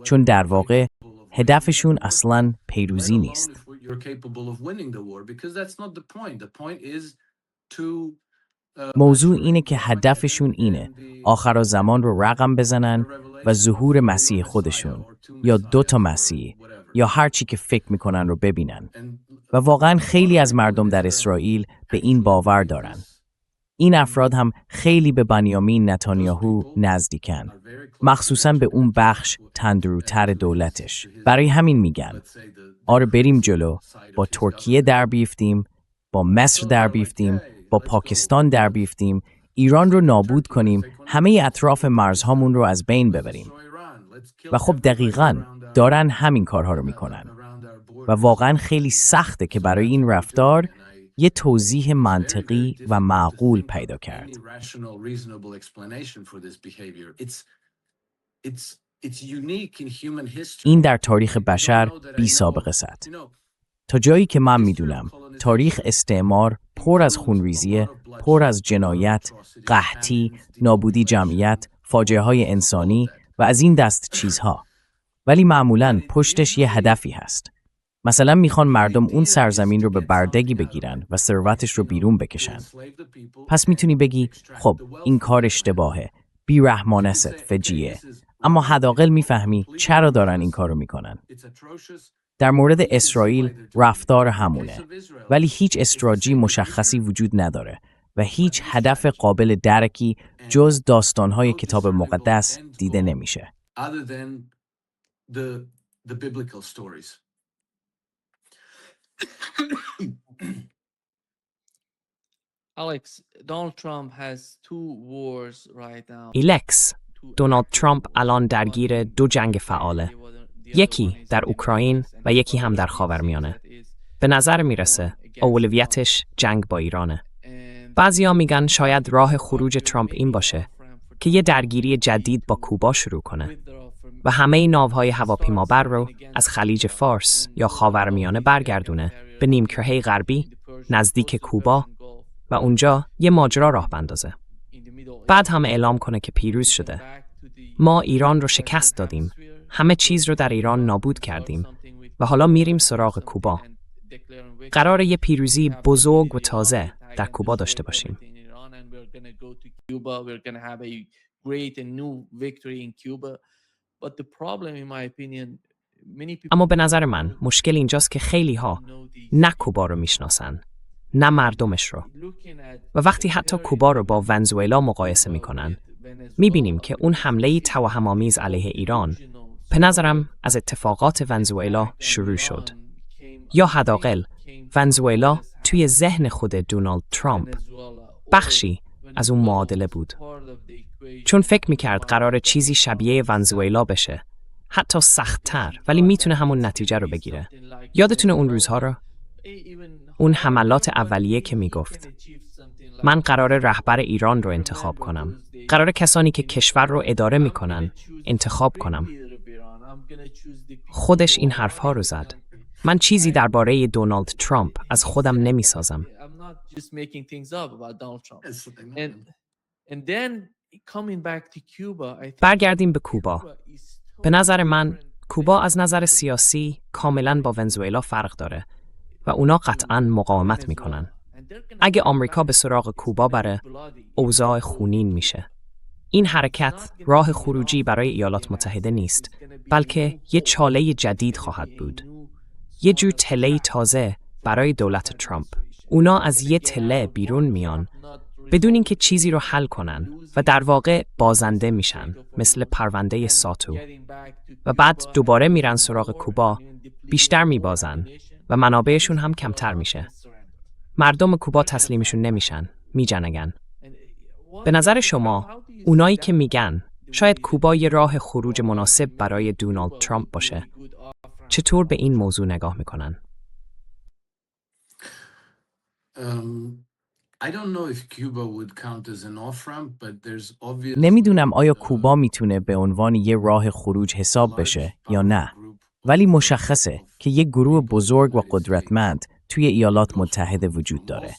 چون در واقع هدفشون اصلاً پیروزی نیست. موضوع اینه که هدفشون اینه آخرالزمان رو رقم بزنن و ظهور مسیح خودشون یا 2 مسیح یا هر چی که فکر میکنن رو ببینن. و واقعا خیلی از مردم در اسرائیل به این باور دارن. این افراد هم خیلی به بنیامین نتانیاهو نزدیکن، مخصوصا به اون بخش تندروتر دولتش. برای همین میگن آره بریم جلو، با ترکیه در بیفتیم، با مصر در بیفتیم، با پاکستان در بیفتیم، ایران رو نابود کنیم، همه اطراف مرزهامون رو از بین ببریم. و خب دقیقاً دارن همین کارها رو میکنن. و واقعاً خیلی سخته که برای این رفتار یه توضیح منطقی و معقول پیدا کرد. این در تاریخ بشر بی سابقه است. تا جایی که من میدونم تاریخ استعمار پر از خونریزیه، پر از جنایت، قحطی، نابودی جمعیت، فاجعه‌های انسانی و از این دست چیزها. ولی معمولاً پشتش یه هدفی هست. مثلا میخوان مردم اون سرزمین رو به بردگی بگیرن و ثروتش رو بیرون بکشن. پس میتونی بگی خب این کار اشتباهه، بی‌رحمانه است، فجیعه. اما حداقل میفهمی چرا دارن این کارو میکنن. در مورد اسرائیل رفتار همونه، ولی هیچ استراتژی مشخصی وجود نداره و هیچ هدف قابل درکی جز داستان‌های کتاب مقدس دیده نمیشه. Alex, Donald Trump has 2 wars right now. ایلکس، دونالد ترامپ الان درگیر 2 جنگ فعاله. یکی در اوکراین و یکی هم در خاورمیانه. به نظر میرسه اولویتش جنگ با ایرانه. بعضیا میگن شاید راه خروج ترامپ این باشه که یه درگیری جدید با کوبا شروع کنه و همه ناوهای هواپیمابر رو از خلیج فارس یا خاورمیانه برگردونه به نیمکره غربی نزدیک کوبا و اونجا یه ماجرا راه بندازه. بعد هم اعلام کنه که پیروز شده. ما ایران رو شکست دادیم. همه چیز رو در ایران نابود کردیم و حالا میریم سراغ کوبا. قراره یه پیروزی بزرگ و تازه در کوبا داشته باشیم. create a new victory in Cuba. But the problem, in my opinion, many people اما به نظر من مشکل اینجاست که خیلی ها نه کوبا رو میشناسن، نه مردمش رو. و وقتی حتی کوبا رو با ونزوئلا مقایسه میکنن، میبینیم که اون حمله توهم‌آمیز علیه ایران به نظرم از اتفاقات ونزوئلا شروع شد. یا حداقل ونزوئلا توی ذهن خود دونالد ترامپ بخشی از اون معادله بود. چون فکر میکرد قرار چیزی شبیه ونزوئلا بشه، حتی سخت‌تر، ولی میتونه همون نتیجه رو بگیره. یادتونه اون روزها رو؟ اون حملات اولیه که میگفت من قرار رهبر ایران رو انتخاب کنم. قرار کسانی که کشور رو اداره میکنن انتخاب کنم. خودش این حرفها رو زد. من چیزی درباره دونالد ترامپ از خودم نمیسازم. برگردیم به کوبا. به نظر من کوبا از نظر سیاسی کاملا با ونزوئلا فرق داره و اونا قطعاً مقاومت میکنن. اگه آمریکا به سراغ کوبا بره، اوضاع خونین میشه. این حرکت راه خروجی برای ایالات متحده نیست، بلکه یه چاله جدید خواهد بود. یه جور تله تازه برای دولت ترامپ. اونا از یه تله بیرون میان بدون اینکه چیزی رو حل کنن و در واقع بازنده میشن، مثل پرونده ساتو. و بعد دوباره میرن سراغ کوبا، بیشتر میبازن و منابعشون هم کمتر میشه. مردم کوبا تسلیمشون نمیشن، میجنگن. به نظر شما اونایی که میگن شاید کوبا یه راه خروج مناسب برای دونالد ترامپ باشه، چطور به این موضوع نگاه میکنن؟ نمیدونم آیا کوبا میتونه به عنوان یه راه خروج حساب بشه یا نه، ولی مشخصه که یه گروه بزرگ و قدرتمند توی ایالات متحده وجود داره.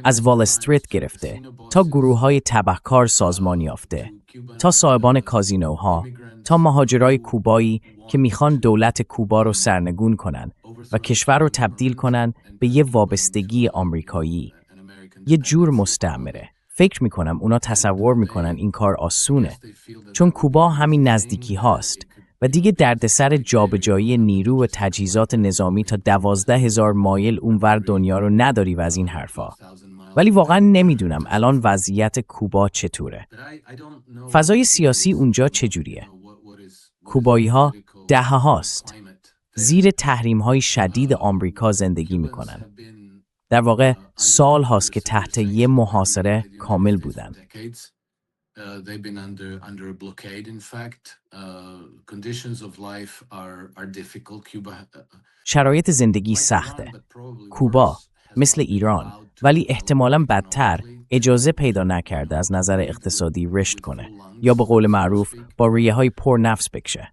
از وال استریت گرفته تا گروه‌های تبهکار سازمان یافته، تا صاحبان کازینوها، تا مهاجرای کوبایی که میخوان دولت کوبا رو سرنگون کنن و کشور رو تبدیل کنن به یه وابستگی آمریکایی، یه جور مستعمره. فکر میکنم اونا تصور میکنن این کار آسونه، چون کوبا همین نزدیکی هاست و دیگه دردسر جابجایی نیرو و تجهیزات نظامی تا 12,000 مایل اونور دنیا رو نداری و از این حرفا. ولی واقعا نمیدونم الان وضعیت کوبا چطوره. فضای سیاسی اونجا چجوریه؟ کوبایی ها دهه هاست زیر تحریم های شدید آمریکا زندگی میکنن. در واقع سال هاست که تحت یه محاصره کامل بودن. They've been under a blockade, in fact. Conditions of life are difficult. Cuba شرایط زندگی سخته. کوبا مثل ایران، ولی احتمالاً بدتر، اجازه پیدا نکرده از نظر اقتصادی رشد کنه یا به قول معروف با ریه‌های پر نفس بکشه.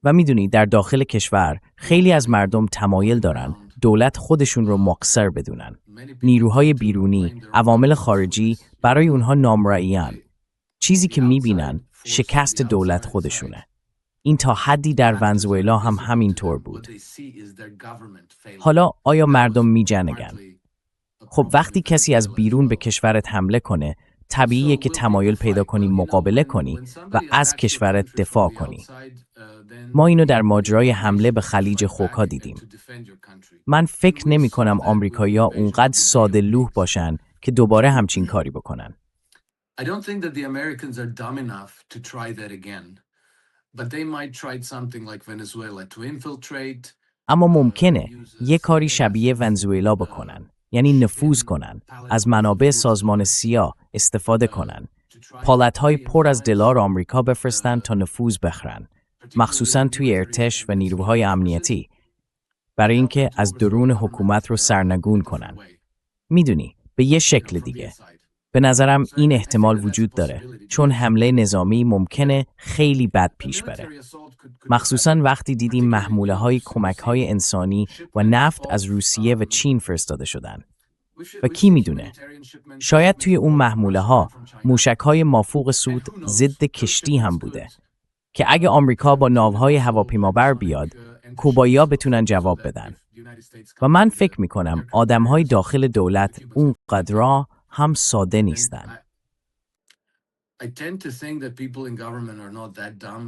و میدونی در داخل کشور خیلی از مردم تمایل دارن دولت خودشون رو مقصر بدونن. نیروهای بیرونی، عوامل خارجی برای اونها نامرئیان. چیزی که میبینن شکست دولت خودشونه. این تا حدی در ونزوئلا هم همینطور بود. حالا آیا مردم میجنگن؟ خب وقتی کسی از بیرون به کشورت حمله کنه، طبیعیه که تمایل پیدا کنی مقابله کنی و از کشورت دفاع کنی. ما اینو در ماجرای حمله به خلیج خوکا دیدیم. من فکر نمی کنم آمریکایی‌ها اونقدر ساده لوح باشن که دوباره همچین کاری بکنن. I don't think that the Americans are dumb enough to try that again. But they might try something like Venezuela to infiltrate. اما ممکنه یه کاری شبیه ونزوئلا بکنن. یعنی نفوذ کنن، از منابع سازمان سیا استفاده کنن، پالت‌های پر از دلار آمریکا بفرستن تا نفوذ بخرن، مخصوصاً توی ارتش و نیروهای امنیتی، برای اینکه از درون حکومت رو سرنگون کنن. میدونی، به یه شکل دیگه. به نظرم این احتمال وجود داره، چون حمله نظامی ممکنه خیلی بد پیش بره. مخصوصاً وقتی دیدیم محموله‌های کمک‌های انسانی و نفت از روسیه و چین فرستاده شدن. و کی میدونه؟ شاید توی اون محموله‌ها موشک‌های مافوق سود ضد کشتی هم بوده که اگه آمریکا با ناوهای هواپیمابر بیاد، کوبایی‌ها بتونن جواب بدن. و من فکر می‌کنم آدم‌های داخل دولت اونقدر هم ساده نیستن. I tend to think that people in government are not that dumb.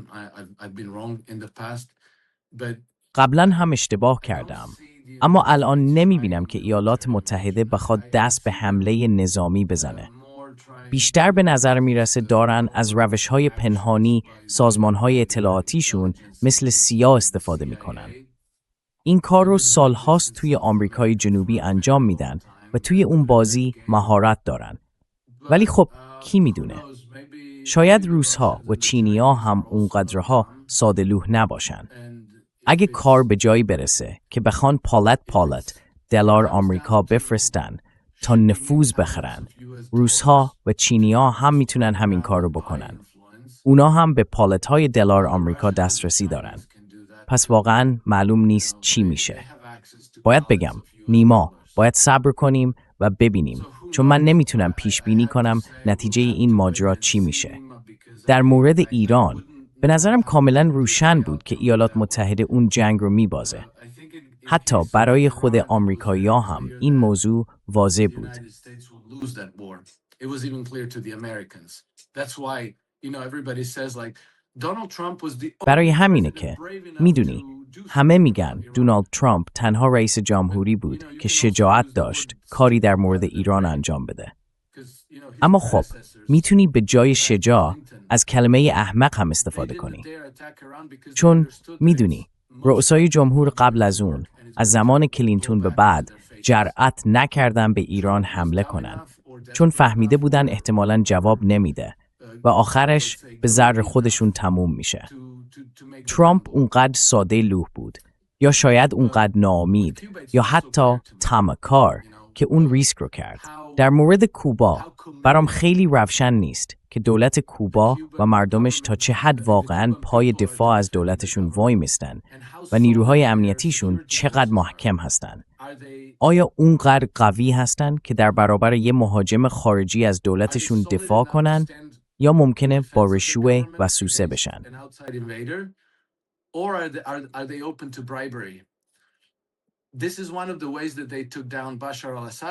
I've been wrong in the past, but قبلا هم اشتباه کردم. اما الان نمیبینم که ایالات متحده بخواد دست به حمله نظامی بزنه. بیشتر به نظر میرسه دارن از روش‌های پنهانی سازمان‌های اطلاعاتیشون مثل سیا استفاده میکنن. این کار رو سالهاست توی آمریکای جنوبی انجام میدن و توی اون بازی مهارت دارن. ولی خب کی میدونه؟ شاید روس‌ها و چینی‌ها هم اونقدرها ساده‌لوح نباشن. اگه کار به جایی برسه که بخوان پالت دلار آمریکا بفرستن تا نفوذ بخرن، روس‌ها و چینی‌ها هم میتونن همین کار رو بکنن. اونا هم به پالت‌های دلار آمریکا دسترسی دارن. پس واقعاً معلوم نیست چی میشه. باید بگم نیما، باید صبر کنیم و ببینیم، چون من نمیتونم پیش بینی کنم نتیجه این ماجرا چی میشه. در مورد ایران به نظرم کاملا روشن بود که ایالات متحده اون جنگ رو میبازه. حتی برای خود آمریکایی‌ها هم این موضوع واضح بود. برای همینه که میدونی همه میگن دونالد ترامپ تنها رئیس جمهوری بود که شجاعت داشت کاری در مورد ایران انجام بده. اما خب میتونی به جای شجاع از کلمه احمق هم استفاده کنی. چون میدونی رؤسای جمهور قبل از اون از زمان کلینتون به بعد جرأت نکردن به ایران حمله کنن، چون فهمیده بودن احتمالاً جواب نمیده و آخرش به ضرر خودشون تموم میشه. ترامپ اونقدر ساده لوح بود، یا شاید اونقدر ناامید، یا حتی طمع‌کار که اون ریسک رو کرد. در مورد کوبا برام خیلی روشن نیست که دولت کوبا و مردمش تا چه حد واقعاً پای دفاع از دولتشون وای میستن و نیروهای امنیتیشون چقدر محکم هستن. آیا اونقدر قوی هستن که در برابر یه مهاجم خارجی از دولتشون دفاع کنن یا ممکنه با رشوه و سوسه بشن؟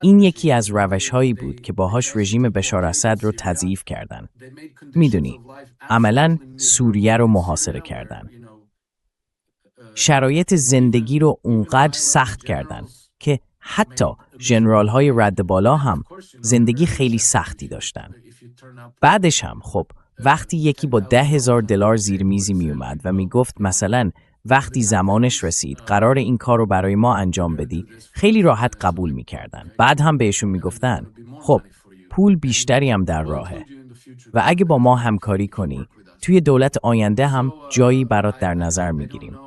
این یکی از روش‌هایی بود که باهاش رژیم بشار اسد رو تضعیف کردن. میدونی، عملاً سوریه رو محاصره کردن. شرایط زندگی رو اونقدر سخت کردن که حتی ژنرال‌های رد بالا هم زندگی خیلی سختی داشتن. بعدش هم خب وقتی یکی با $10,000 زیر میزی می اومد و می گفت مثلا وقتی زمانش رسید قرار این کار رو برای ما انجام بدی، خیلی راحت قبول می کردن. بعد هم بهشون می گفتن خب پول بیشتری هم در راهه و اگه با ما همکاری کنی توی دولت آینده هم جایی برات در نظر می گیریم.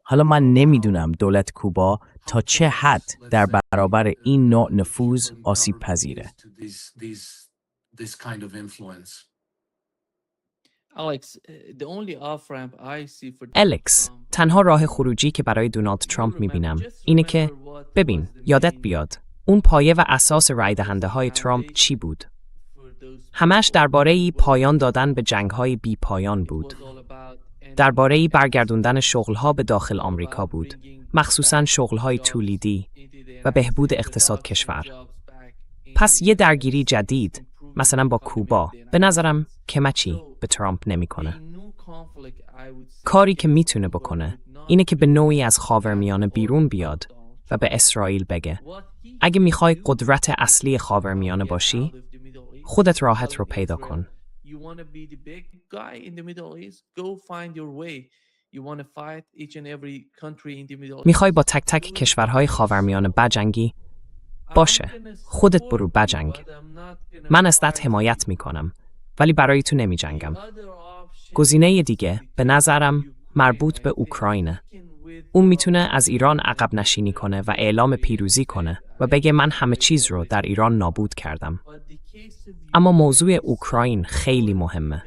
حالا من نمیدونم دولت کوبا تا چه حد در برابر این نوع نفوذ آسیب پذیره. الکس، تنها راه خروجی که برای دونالد ترامپ میبینم اینه که ببین، یادت بیاد اون پایه و اساس رای دهنده های ترامپ چی بود؟ همش درباره پایان دادن به جنگ های بی پایان بود. درباره برگردوندن شغلها به داخل آمریکا بود، مخصوصاً شغلهای تولیدی و بهبود اقتصاد کشور. پس یه درگیری جدید، مثلا با کوبا، به نظرم کمچی به ترامپ نمیکنه. کاری که میتونه بکنه اینه که به نوعی از خاورمیانه بیرون بیاد و به اسرائیل بگه اگه میخوای قدرت اصلی خاورمیانه باشی، خودت راحت رو پیدا کن. میخوای با تک تک کشورهای خاورمیانه بجنگی؟ باشه، خودت برو بجنگ. من از دست حمایت میکنم، ولی برای تو نمی جنگم. گزینه دیگه به نظرم مربوط به اوکراینه. اون میتونه از ایران عقب نشینی کنه و اعلام پیروزی کنه و بگه من همه چیز رو در ایران نابود کردم. اما موضوع اوکراین خیلی مهمه،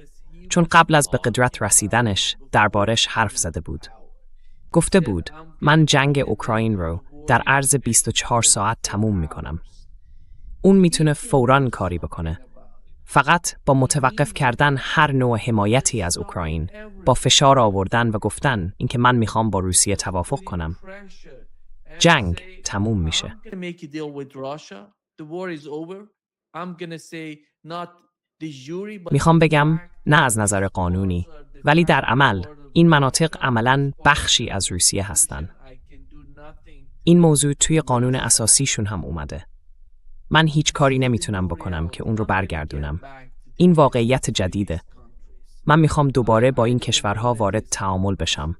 چون قبل از به قدرت رسیدنش دربارش حرف زده بود. گفته بود من جنگ اوکراین رو در عرض 24 ساعت تموم میکنم. اون میتونه فوراً کاری بکنه. فقط با متوقف کردن هر نوع حمایتی از اوکراین، با فشار آوردن و گفتن اینکه من میخوام با روسیه توافق کنم، جنگ تموم میشه. میخوام بگم نه از نظر قانونی، ولی در عمل این مناطق عملاً بخشی از روسیه هستن. این موضوع توی قانون اساسیشون هم اومده. من هیچ کاری نمیتونم بکنم که اون رو برگردونم. این واقعیت جدیده. من میخوام دوباره با این کشورها وارد تعامل بشم.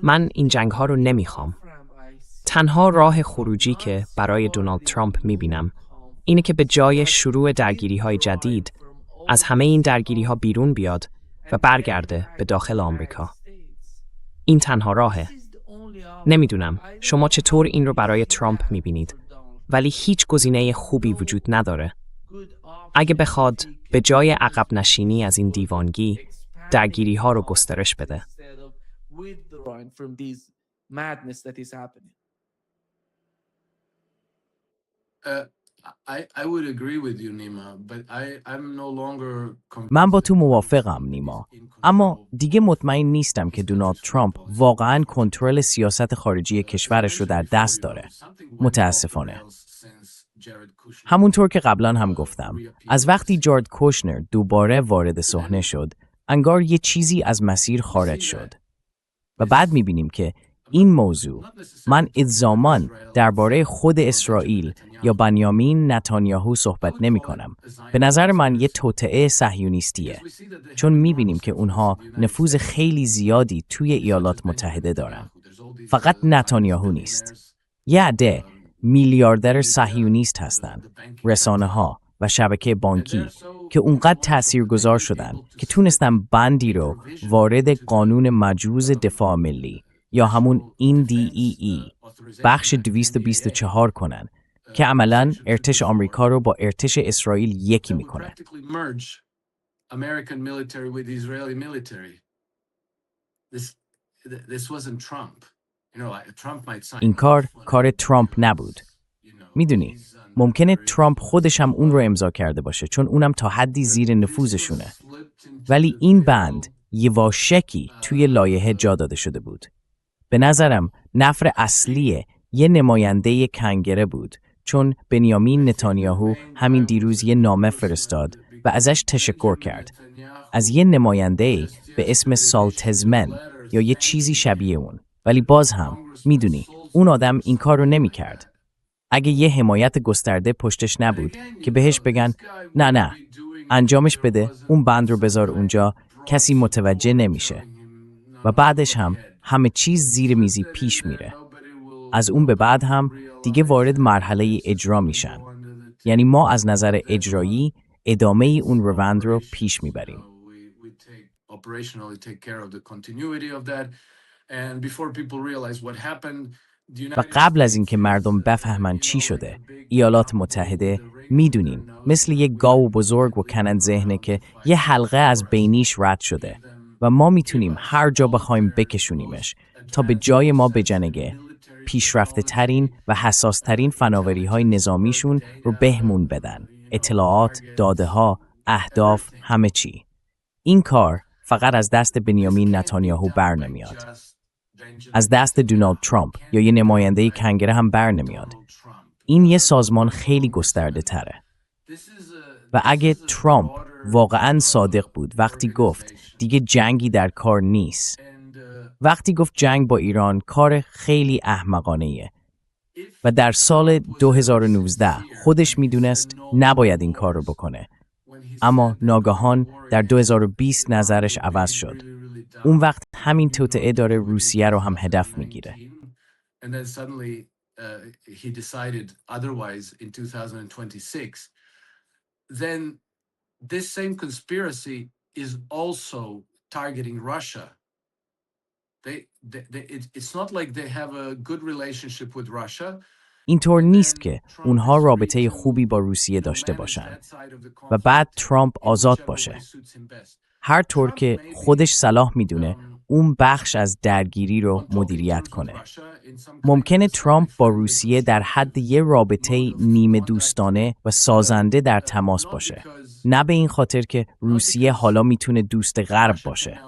من این جنگ‌ها رو نمیخوام. تنها راه خروجی که برای دونالد ترامپ میبینم اینه که به جای شروع درگیری‌های جدید از همه این درگیری‌ها بیرون بیاد و برگرده به داخل آمریکا. این تنها راهه. نمیدونم شما چطور این رو برای ترامپ میبینید، ولی هیچ گزینه خوبی وجود نداره. اگه بخواد به جای عقب نشینی از این دیوانگی درگیری‌ها رو گسترش بده. I would agree with you, Nima, but I'm no longer من با تو موافقم نیما، اما دیگه مطمئن نیستم که دونالد ترامپ واقعاً کنترل سیاست خارجی کشورش رو در دست داره. متاسفانه. همونطور که قبلا هم گفتم، از وقتی جارد کوشنر دوباره وارد صحنه شد، انگار یه چیزی از مسیر خارج شد. و بعد می‌بینیم که این موضوع، من الزاماً درباره خود اسرائیل یا بنیامین نتانیاهو صحبت نمی کنم. به نظر من یه توطئه صهیونیستیه، چون می‌بینیم که اونها نفوذ خیلی زیادی توی ایالات متحده دارن. فقط نتانیاهو نیست. یه عده میلیاردر صهیونیست هستن، رسانه‌ها و شبکه بانکی که اونقدر تاثیرگذار شدن که تونستن بندی رو وارد قانون مجوز دفاع ملی یا همون NDEE بخش 224 کنن که عملاً ارتش آمریکا رو با ارتش اسرائیل یکی میکنه. این کار ترامپ نبود. میدونی ممکنه ترامپ خودش هم اون رو امضا کرده باشه، چون اونم تا حدی زیر نفوذشونه. ولی این بند یواشکی توی لایحه جا داده شده بود. به نظرم نفر اصلی یه نماینده کنگره بود، چون بنیامین نتانیاهو همین دیروز یه نامه فرستاد و ازش تشکر کرد. از یه نماینده به اسم سالتزمن یا یه چیزی شبیه اون. ولی باز هم میدونی اون آدم این کار رو نمی کرد. اگه یه حمایت گسترده پشتش نبود که بهش بگن نه انجامش بده، اون بند رو بذار اونجا، کسی متوجه نمیشه. و بعدش هم همه چیز زیر میزی پیش میره. از اون به بعد هم دیگه وارد مرحله اجرا میشن. یعنی ما از نظر اجرایی ادامه اون روند رو پیش میبریم. و قبل از اینکه مردم بفهمن چی شده، ایالات متحده میدونین مثل یک گاو بزرگ و کنند ذهنه که یه حلقه از بینیش رد شده و ما میتونیم هر جا بخوایم بکشونیمش تا به جای ما بجنگه. پیشرفته ترین و حساس ترین فناوری های نظامیشون رو بهمون بدن. اطلاعات، داده ها، اهداف، همه چی. این کار فقط از دست بنیامین نتانیاهو بر نمیاد. از دست دونالد ترامپ یا یه نماینده کنگره هم بر نمیاد. این یه سازمان خیلی گسترده تره. و اگه ترامپ واقعاً صادق بود وقتی گفت دیگه جنگی در کار نیست، وقتی گفت جنگ با ایران کار خیلی احمقانه‌ایه و در سال 2019 خودش میدونست نباید این کار رو بکنه، اما ناگهان در 2020 نظرش عوض شد. اون وقت همین توطئه داره روسیه رو هم هدف میگیره. Then this same conspiracy is also targeting Russia. It's not like they have a good relationship with Russia. اینطور نیست که اونها رابطه خوبی با روسیه داشته باشن و بعد ترامپ آزاد باشه. هر طور که خودش صلاح میدونه اون بخش از درگیری رو مدیریت کنه. ممکنه ترامپ با روسیه در حد یه رابطه نیمه دوستانه و سازنده در تماس باشه. نه به این خاطر که روسیه حالا میتونه دوست غرب باشه،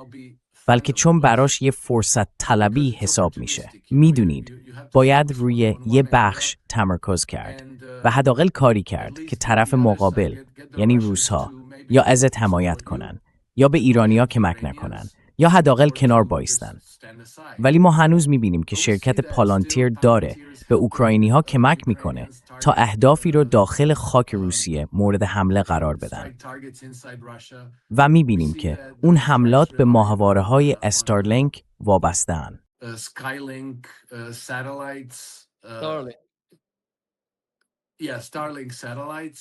بلکه چون براش یه فرصت طلبی حساب میشه. میدونید باید روی یه بخش تمرکز کرد و حداقل کاری کرد که طرف مقابل، یعنی روس‌ها، یا ازت حمایت کنن یا به ایرانیا کمک نکنن یا حداقل کنار بایستن. ولی ما هنوز می‌بینیم که شرکت پالانتیر داره به اوکراینی‌ها کمک میکنه تا اهدافی رو داخل خاک روسیه مورد حمله قرار بدن. و می‌بینیم که اون حملات به ماهواره‌های استارلینک وابسته‌اند. Skylink satellites. Starlink satellites.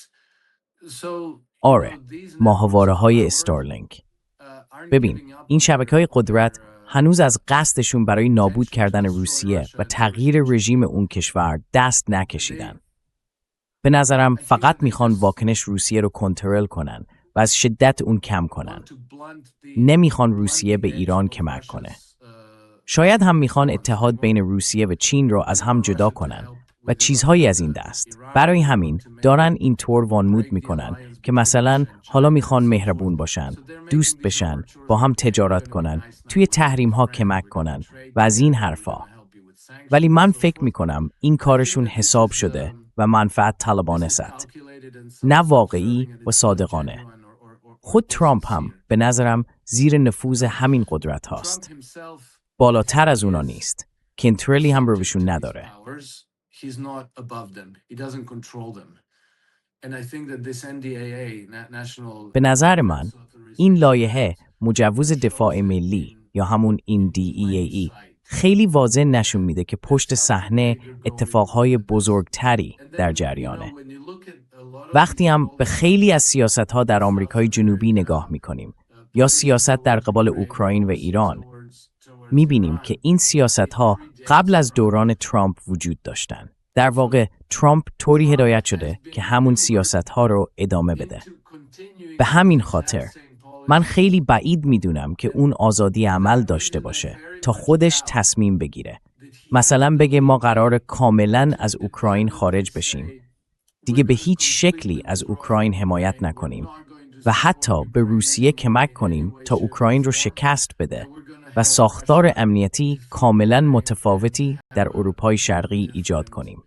So آره، ماهواره‌های استارلینک. ببین، این شبکه‌های قدرت هنوز از قصدشون برای نابود کردن روسیه و تغییر رژیم اون کشور دست نکشیدن. به نظرم فقط میخوان واکنش روسیه رو کنترل کنن و از شدت اون کم کنن. نمیخوان روسیه به ایران کمک کنه. شاید هم میخوان اتحاد بین روسیه و چین رو از هم جدا کنن و چیزهایی از این دست. برای همین دارن اینطور وانمود میکنن که مثلا حالا میخوان مهربون باشن، دوست بشن، با هم تجارت کنن، توی تحریم ها کمک کنن و از این حرفا. ولی من فکر میکنم این کارشون حساب شده و منفعت طلبانه است، نه واقعی و صادقانه. خود ترامپ هم به نظرم زیر نفوذ همین قدرت هاست. بالاتر از اونا نیست. کنترلی هم رو بهشون نداره. He's not above them. He doesn't control them. And I think that this NDAA, National... به نظر من این لایحه مجوز دفاع ملی یا همون NDAA خیلی واضح نشون میده که پشت صحنه اتفاقهای بزرگتری در جریانه. وقتی هم به خیلی از سیاست‌ها در آمریکای جنوبی نگاه میکنیم یا سیاست در قبال اوکراین و ایران، میبینیم که این سیاست‌ها قبل از دوران ترامپ وجود داشتن. در واقع ترامپ طوری هدایت شده که همون سیاست‌ها رو ادامه بده. به همین خاطر من خیلی بعید میدونم که اون آزادی عمل داشته باشه تا خودش تصمیم بگیره. مثلا بگه ما قرار کاملاً از اوکراین خارج بشیم. دیگه به هیچ شکلی از اوکراین حمایت نکنیم و حتی به روسیه کمک کنیم تا اوکراین رو شکست بده و ساختار امنیتی کاملا متفاوتی در اروپای شرقی ایجاد کنیم.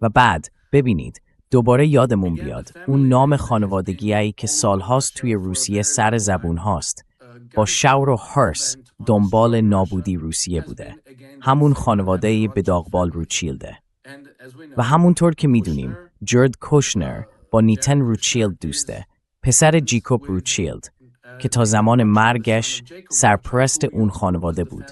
و بعد ببینید دوباره یادمون بیاد اون نام خانوادگیایی که سالهاست توی روسیه سر زبون هاست با شور و هرس دنبال نابودی روسیه بوده. همون خانواده به داغبال روتشیلده. و همونطور که میدونیم جرد کوشنر با نیتن روتشیلد دوسته، پسر جیکوب روتشیلد که تا زمان مرگش سرپرست اون خانواده بود.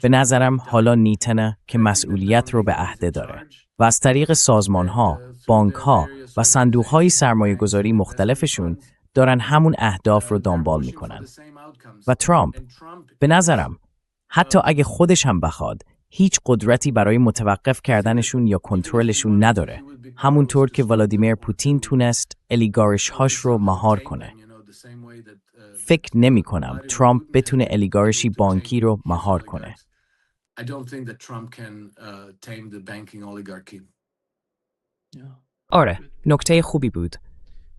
به نظرم حالا نیتنه که مسئولیت رو به عهده داره و از طریق سازمان‌ها، بانک‌ها و صندوق‌های سرمایه‌گذاری مختلفشون دارن همون اهداف رو دنبال میکنن. و ترامپ به نظرم حتی اگه خودش هم بخواد هیچ قدرتی برای متوقف کردنشون یا کنترلشون نداره. همونطور که ولادیمیر پوتین تونست الیگارش هاش رو مهار کنه. فکر نمی کنم ترامپ بتونه الیگارشی بانکی رو مهار کنه. آره، نکته خوبی بود.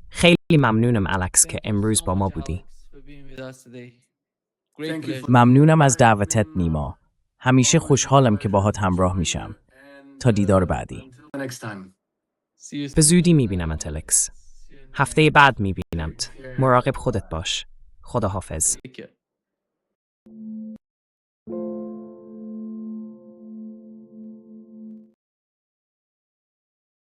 خیلی ممنونم الکس که امروز با ما بودی. ممنونم از دعوتت نیما. همیشه خوشحالم که باهات همراه میشم. تا دیدار بعدی. به زودی میبینمت الکس. هفته بعد میبینمت. مراقب خودت باش. خداحافظ.